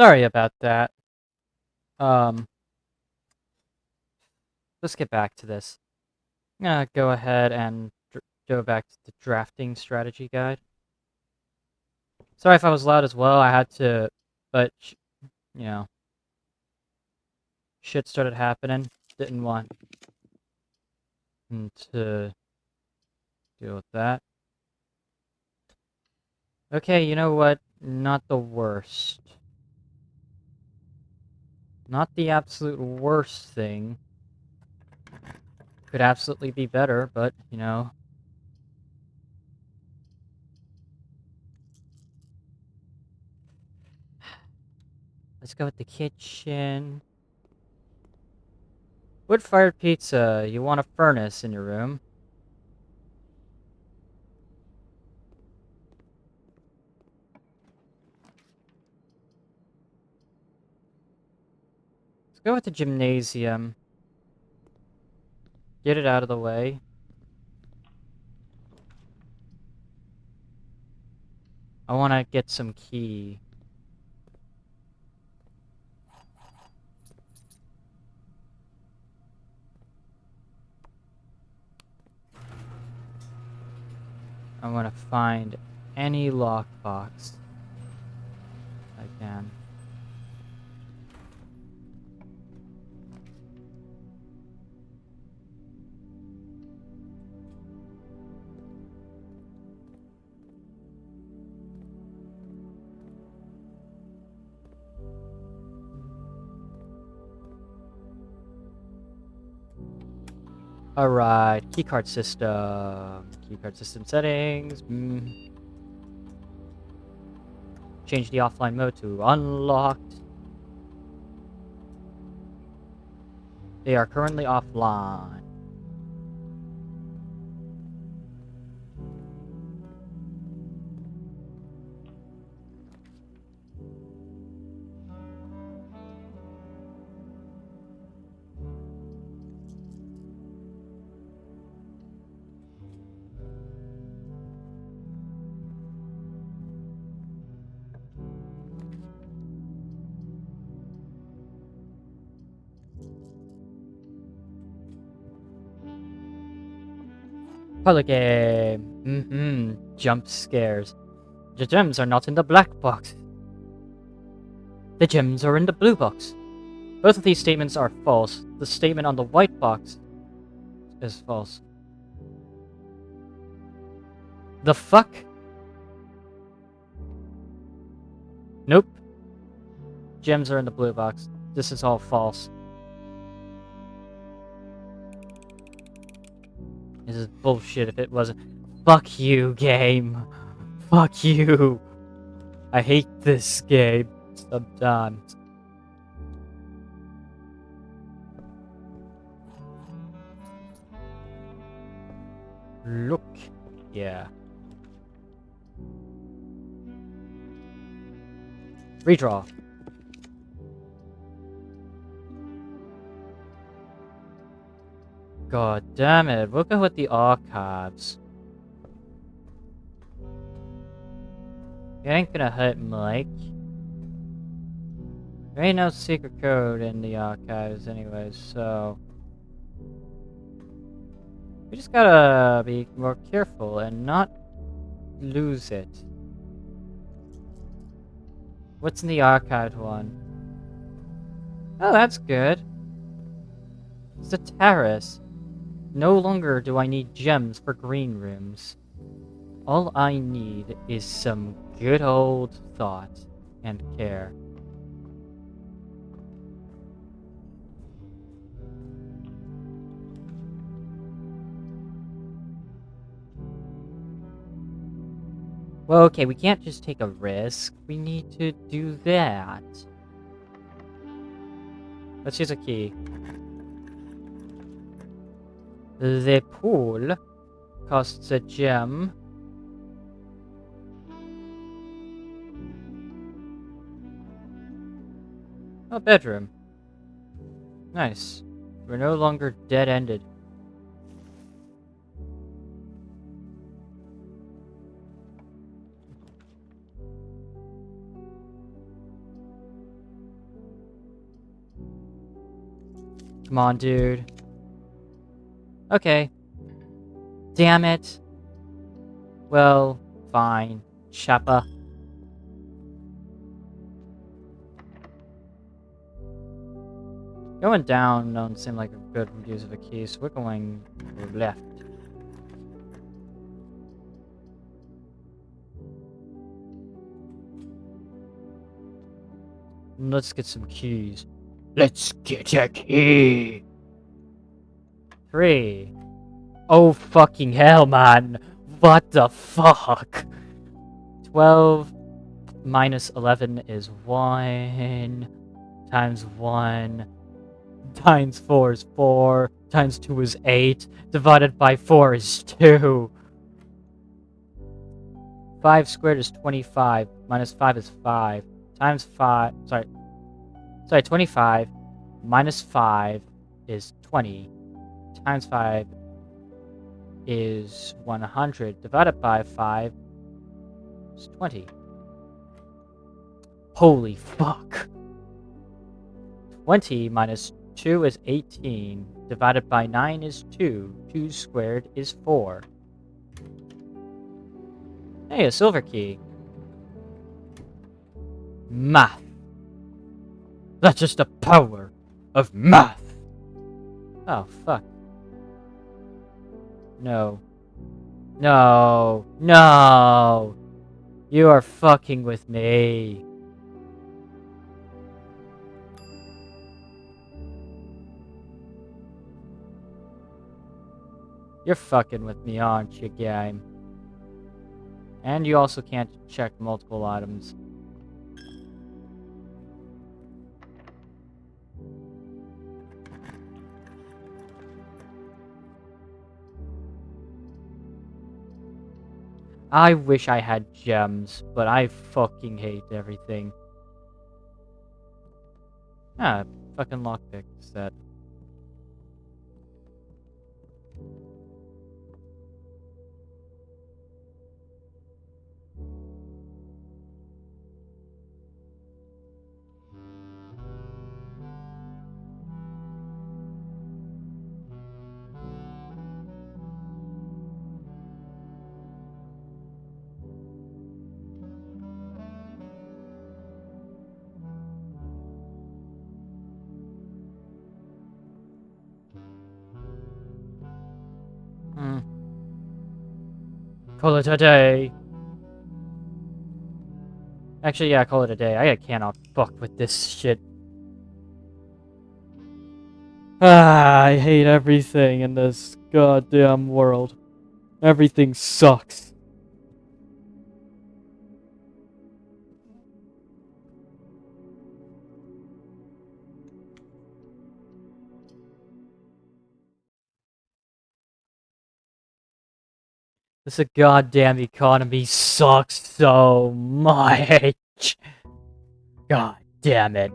S1: Sorry about that. Let's get back to this. I'm gonna go ahead and go back to the drafting strategy guide. Sorry if I was loud as well. I had to, but you know, shit started happening. Didn't want to deal with that. Okay, you know what? Not the worst. Not the absolute worst thing. Could absolutely be better, but, you know. Let's go with the kitchen. Wood-fired pizza. You want a furnace in your room. Let's go with the gymnasium. Get it out of the way. I want to get some key. I want to find any lockbox I can. Alright, keycard system. Keycard system settings. Change the offline mode to unlocked. They are currently offline. Color game. Jump scares. The gems are not in the black box. The gems are in the blue box. Both of these statements are false. The statement on the white box is false. The fuck? Nope. Gems are in the blue box. This is all false. This is bullshit if it wasn't. Fuck you, game. Fuck you. I hate this game sometimes. Look. Yeah. Redraw. God damn it. We'll go with the archives. It ain't gonna hurt Mike. There ain't no secret code in the archives anyways, so... We just gotta be more careful and not lose it. What's in the archived one? Oh, that's good. It's a terrace. No longer do I need gems for green rooms. All I need is some good old thought and care. Well, okay, we can't just take a risk. We need to do that. Let's use a key. The pool costs a gem. Oh, bedroom. Nice. We're no longer dead-ended. Come on, dude. Okay. Damn it. Well, fine. Chappa. Going down don't seem like a good use of a key, so we're going left. Let's get some keys. Let's get a key! 3. Oh fucking hell, man! What the fuck? 12 minus 11 is 1. Times 1. Times 4 is 4. Times 2 is 8. Divided by 4 is 2. 5 squared is 25. Minus 5 is 5. Times 5... Sorry, 25. Minus 5 is 20. Times 5 is 100. Divided by 5 is 20. Holy fuck. 20 minus 2 is 18. Divided by 9 is 2. 2 squared is 4. Hey, a silver key. Math. That's just the power of math. Oh, fuck. No. No. No. You are fucking with me. You're fucking with me, aren't you, game? And you also can't check multiple items. I wish I had gems, but I fucking hate everything. Ah, fucking lockpick set. Call it a day. Actually, yeah, call it a day. I cannot fuck with this shit. Ah, I hate everything in this goddamn world. Everything sucks. This goddamn economy sucks so much. God damn it.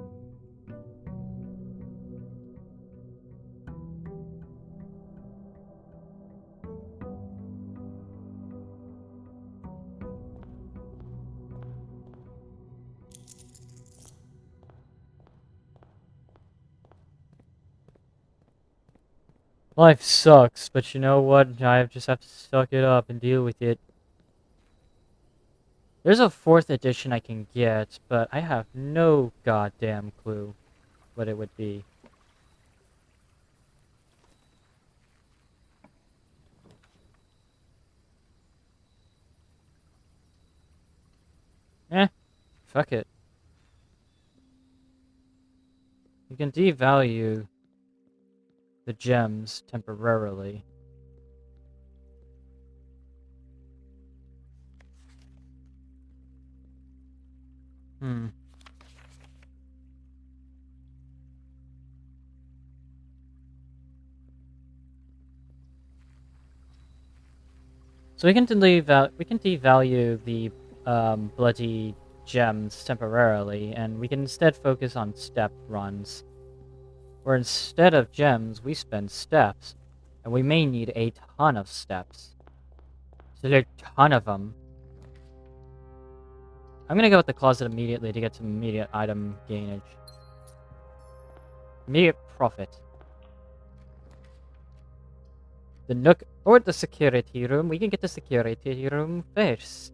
S1: Life sucks, but you know what? I just have to suck it up and deal with it. There's a 4th edition I can get, but I have no goddamn clue what it would be. Fuck it. You can devalue the gems temporarily. So we can devalue the bloody gems temporarily, and we can instead focus on step runs. Where instead of gems, we spend steps, and we may need a ton of steps. So there's a ton of them. I'm gonna go with the closet immediately to get some immediate item gainage. Immediate profit. the Nook or the security room. We can get the security room first.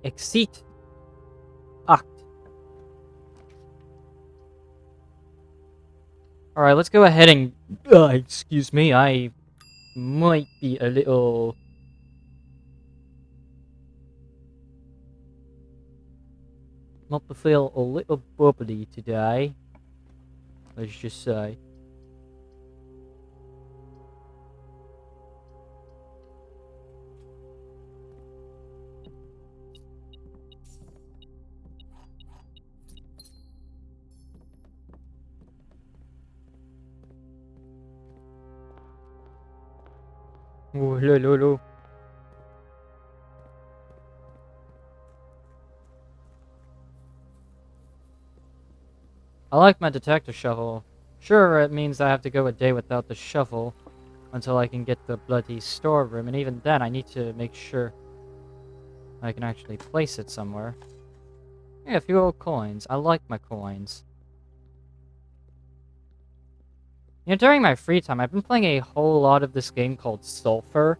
S1: Exit act. Alright, let's go ahead and... excuse me, I might be a little... Not to feel a little bubbly today. Let's just say. Oh, hello. I like my detector shovel. Sure, it means I have to go a day without the shovel until I can get the bloody storeroom, and even then I need to make sure I can actually place it somewhere. Yeah, a few old coins. I like my coins. You know, during my free time, I've been playing a whole lot of this game called Sulphur.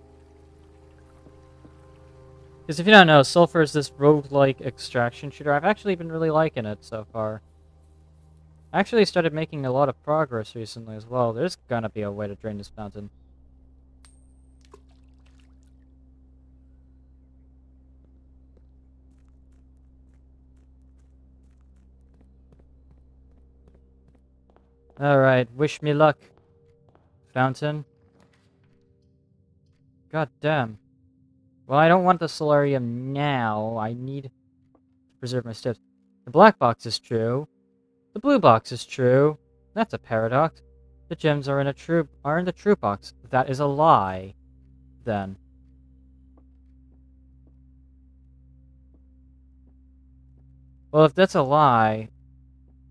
S1: Because if you don't know, Sulphur is this roguelike extraction shooter. I've actually been really liking it so far. I actually started making a lot of progress recently as well. There's gonna be a way to drain this fountain. Alright, wish me luck. Fountain. God damn. Well, I don't want the solarium now. I need to preserve my steps. The black box is true. The blue box is true. That's a paradox. The gems are in the true box. That is a lie. Then. Well, if that's a lie,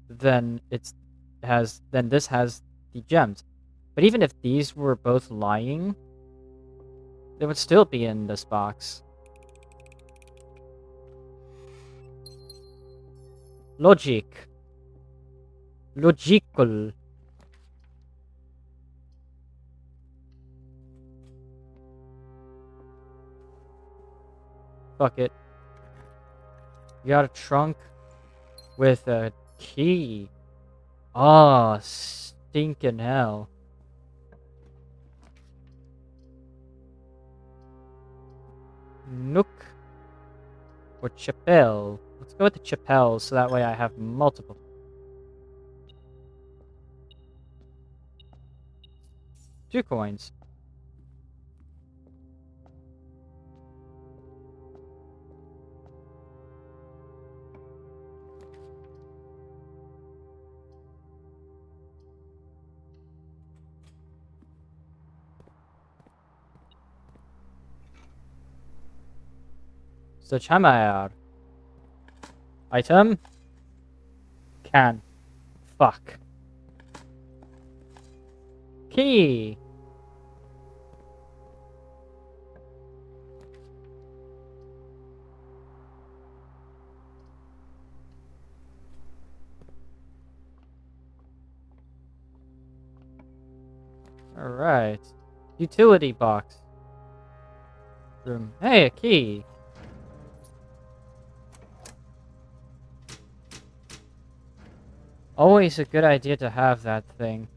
S1: then then this has the gems. But even if these were both lying, they would still be in this box. Logic. Logical. Fuck it. You got a trunk with a key. Oh, stinking hell. Nook or Chapelle? Let's go with the Chapelle so that way I have multiple. Two coins. Such hammer. Item. Can. Fuck. Key. Alright. Utility box. Room. Hey, a key. Always a good idea to have that thing.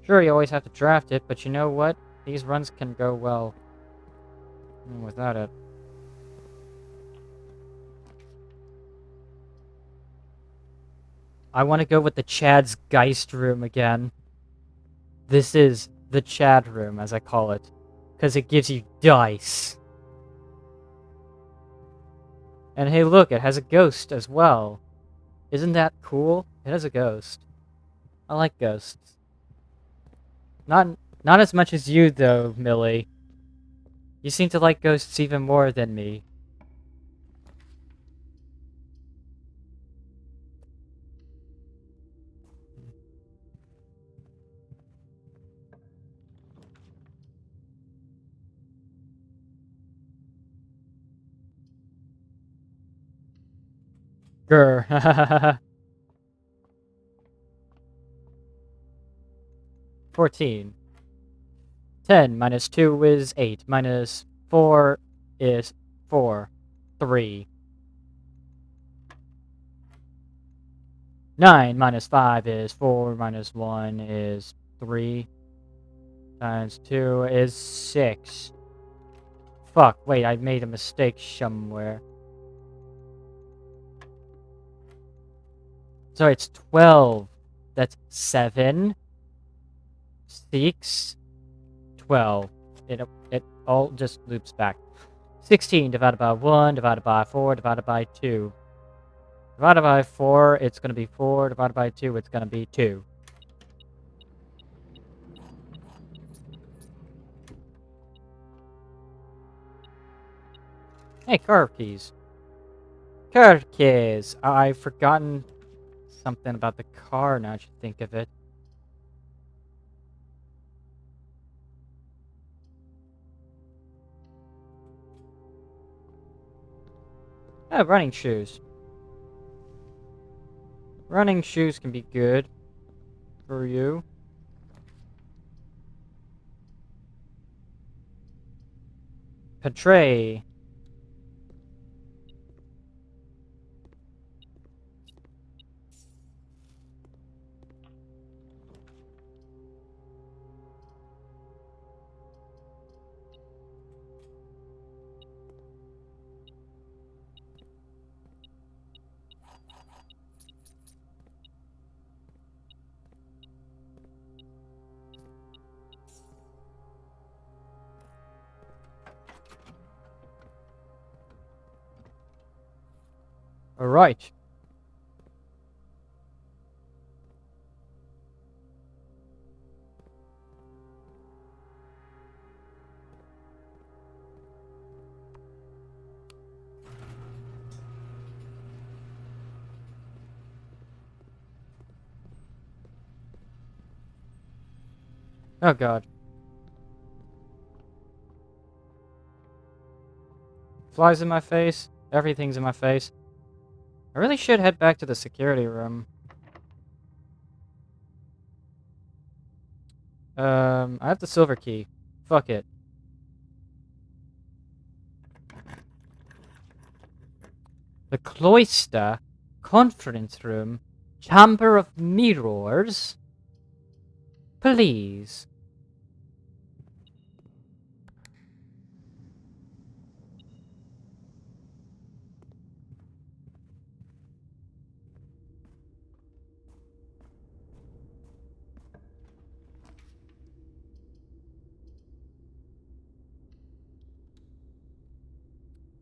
S1: Sure, you always have to draft it, but you know what? These runs can go well without it. I want to go with the Chad's Geist room again. This is the Chad room, as I call it, because it gives you dice. And hey, look, it has a ghost as well. Isn't that cool? It has a ghost. I like ghosts. Not as much as you, though, Millie. You seem to like ghosts even more than me. Grr. 14. 10 minus 2 is 8. Minus 4 is 4. 3. 9 minus 5 is 4. Minus 1 is 3. Times 2 is 6. Fuck, wait, I made a mistake somewhere. So it's 12. That's 7. 6. 12. It all just loops back. 16 divided by 1, divided by 4, divided by 2. Divided by 4, it's going to be 4. Divided by 2, it's going to be 2. Hey, car keys. Car keys. I've forgotten something about the car now that you think of it. Oh, running shoes. Running shoes can be good for you. Portray. Alright. Oh god. Flies in my face. Everything's in my face. I really should head back to the security room. I have the silver key. Fuck it. The cloister, conference room, chamber of mirrors. Please.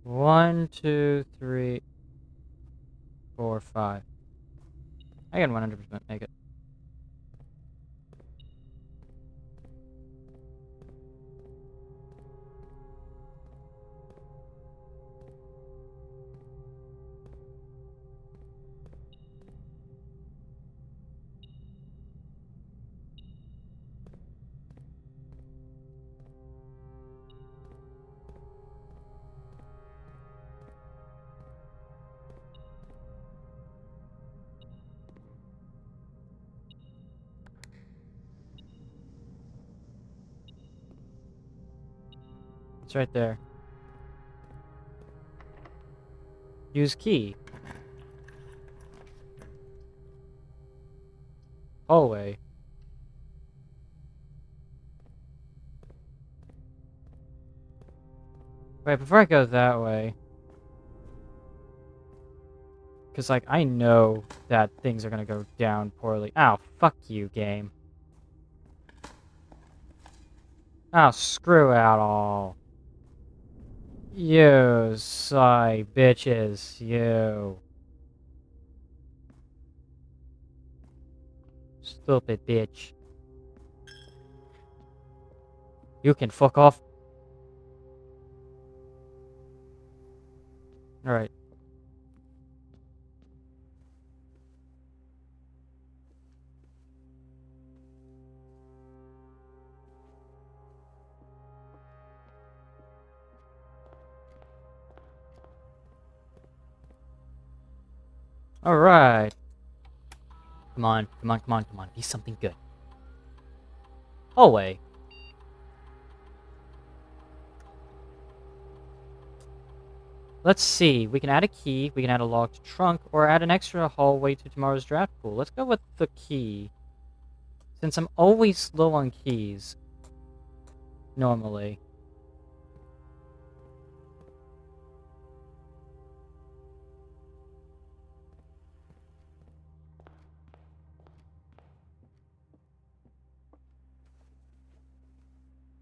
S1: One, two, three, 4, 5. I can 100% make it. It's right there. Use key. Hallway. Wait, before I go that way. Because, like, I know that things are gonna go down poorly. Ow, fuck you, game. Oh, screw out all. You, sigh, bitches, you. Stupid bitch. You can fuck off. Alright. Alright. Come on, come on, come on, come on. Be something good. Hallway. Let's see. We can add a key, we can add a locked trunk, or add an extra hallway to tomorrow's draft pool. Let's go with the key. Since I'm always low on keys. Normally.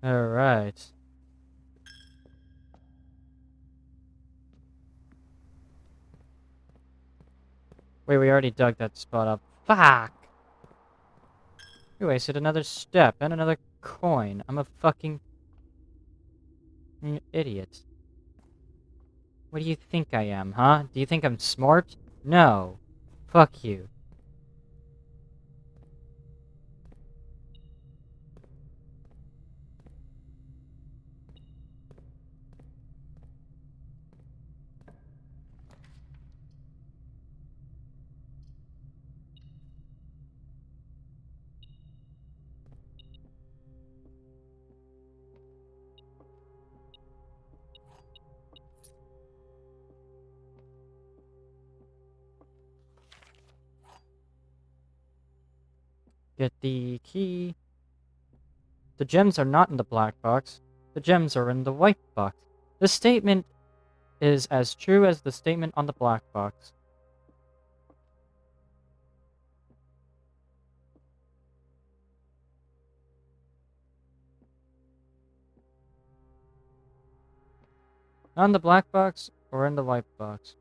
S1: Alright. Wait, we already dug that spot up. Fuck! We wasted another step and another coin. I'm a fucking idiot. What do you think I am, huh? Do you think I'm smart? No. Fuck you. Get the key. The gems are not in the black box. The gems are in the white box. This statement is as true as the statement on the black box. Not in the black box or in the white box.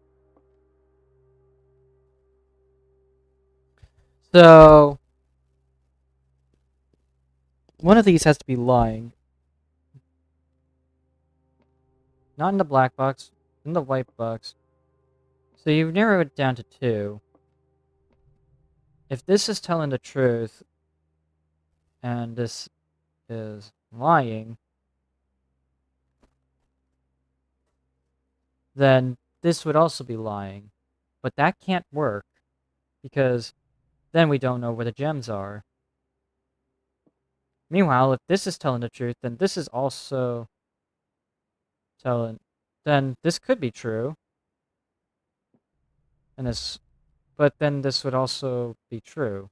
S1: So, one of these has to be lying. Not in the black box, in the white box. So you've narrowed it down to two. If this is telling the truth, and this is lying, then this would also be lying. But that can't work, because then we don't know where the gems are. Meanwhile, if this is telling the truth, then this is also telling... Then this could be true. And this... But then this would also be true.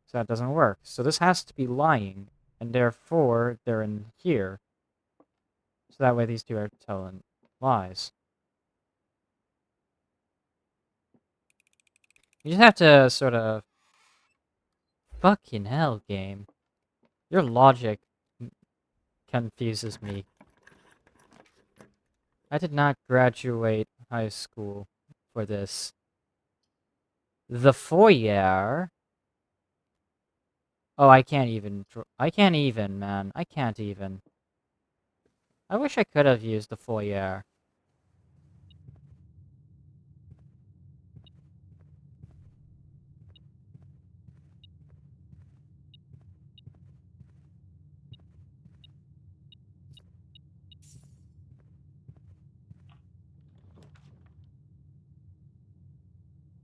S1: So that doesn't work. So this has to be lying, and therefore they're in here. So that way these two are telling lies. You just have to sort of... Fucking hell, game. Your logic confuses me. I did not graduate high school for this. The foyer... Oh, I can't even... I can't even, man. I can't even. I wish I could have used the foyer.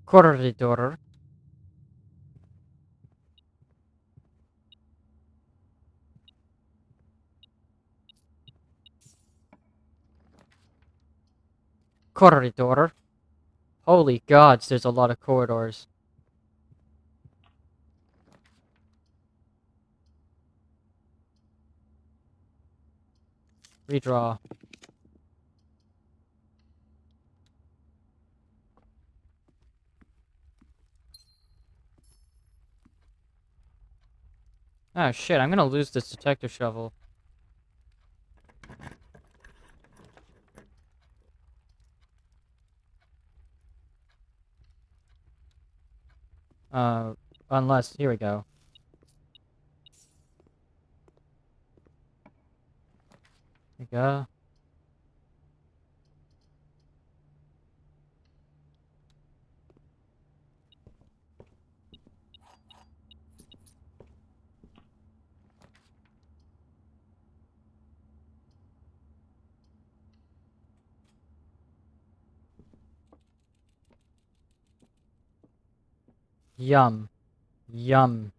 S1: Corridor. Corridor. Holy gods, there's a lot of corridors. Redraw. Oh shit, I'm gonna lose this detector shovel. Unless... Here we go. Here we go. Yum. Yum.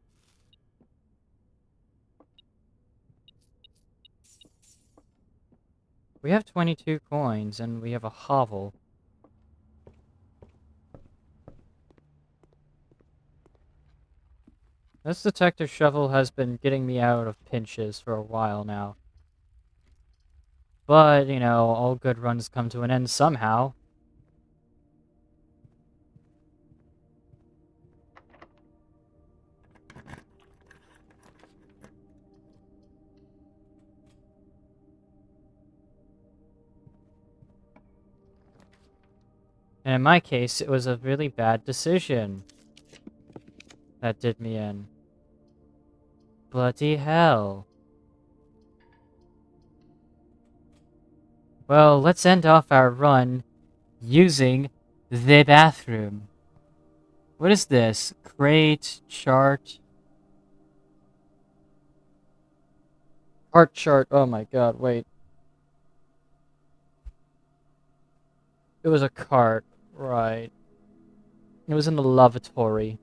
S1: We have 22 coins, and we have a hovel. This detective shovel has been getting me out of pinches for a while now. But, you know, all good runs come to an end somehow. And in my case, it was a really bad decision that did me in. Bloody hell. Well, let's end off our run using the bathroom. What is this? Crate, chart. Art chart. Oh my god, wait. It was a cart, right. It was in the lavatory.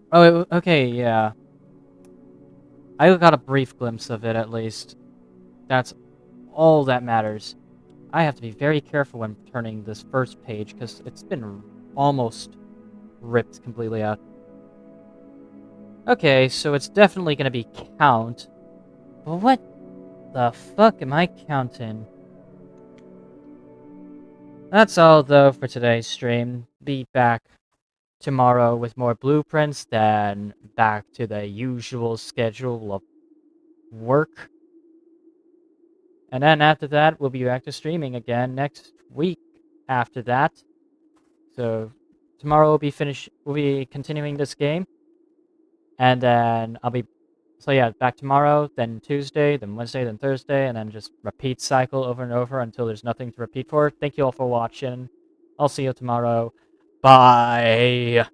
S1: Oh, okay, yeah. I got a brief glimpse of it, at least. That's all that matters. I have to be very careful when turning this first page, because it's been almost ripped completely out. Okay, so it's definitely going to be count. But what the fuck am I counting? That's all, though, for today's stream. Be back tomorrow with more blueprints, then back to the usual schedule of work. And then after that, we'll be back to streaming again next week after that. So tomorrow we'll be continuing this game. And then so yeah, back tomorrow, then Tuesday, then Wednesday, then Thursday, and then just repeat cycle over and over until there's nothing to repeat for. Thank you all for watching. I'll see you tomorrow. Bye.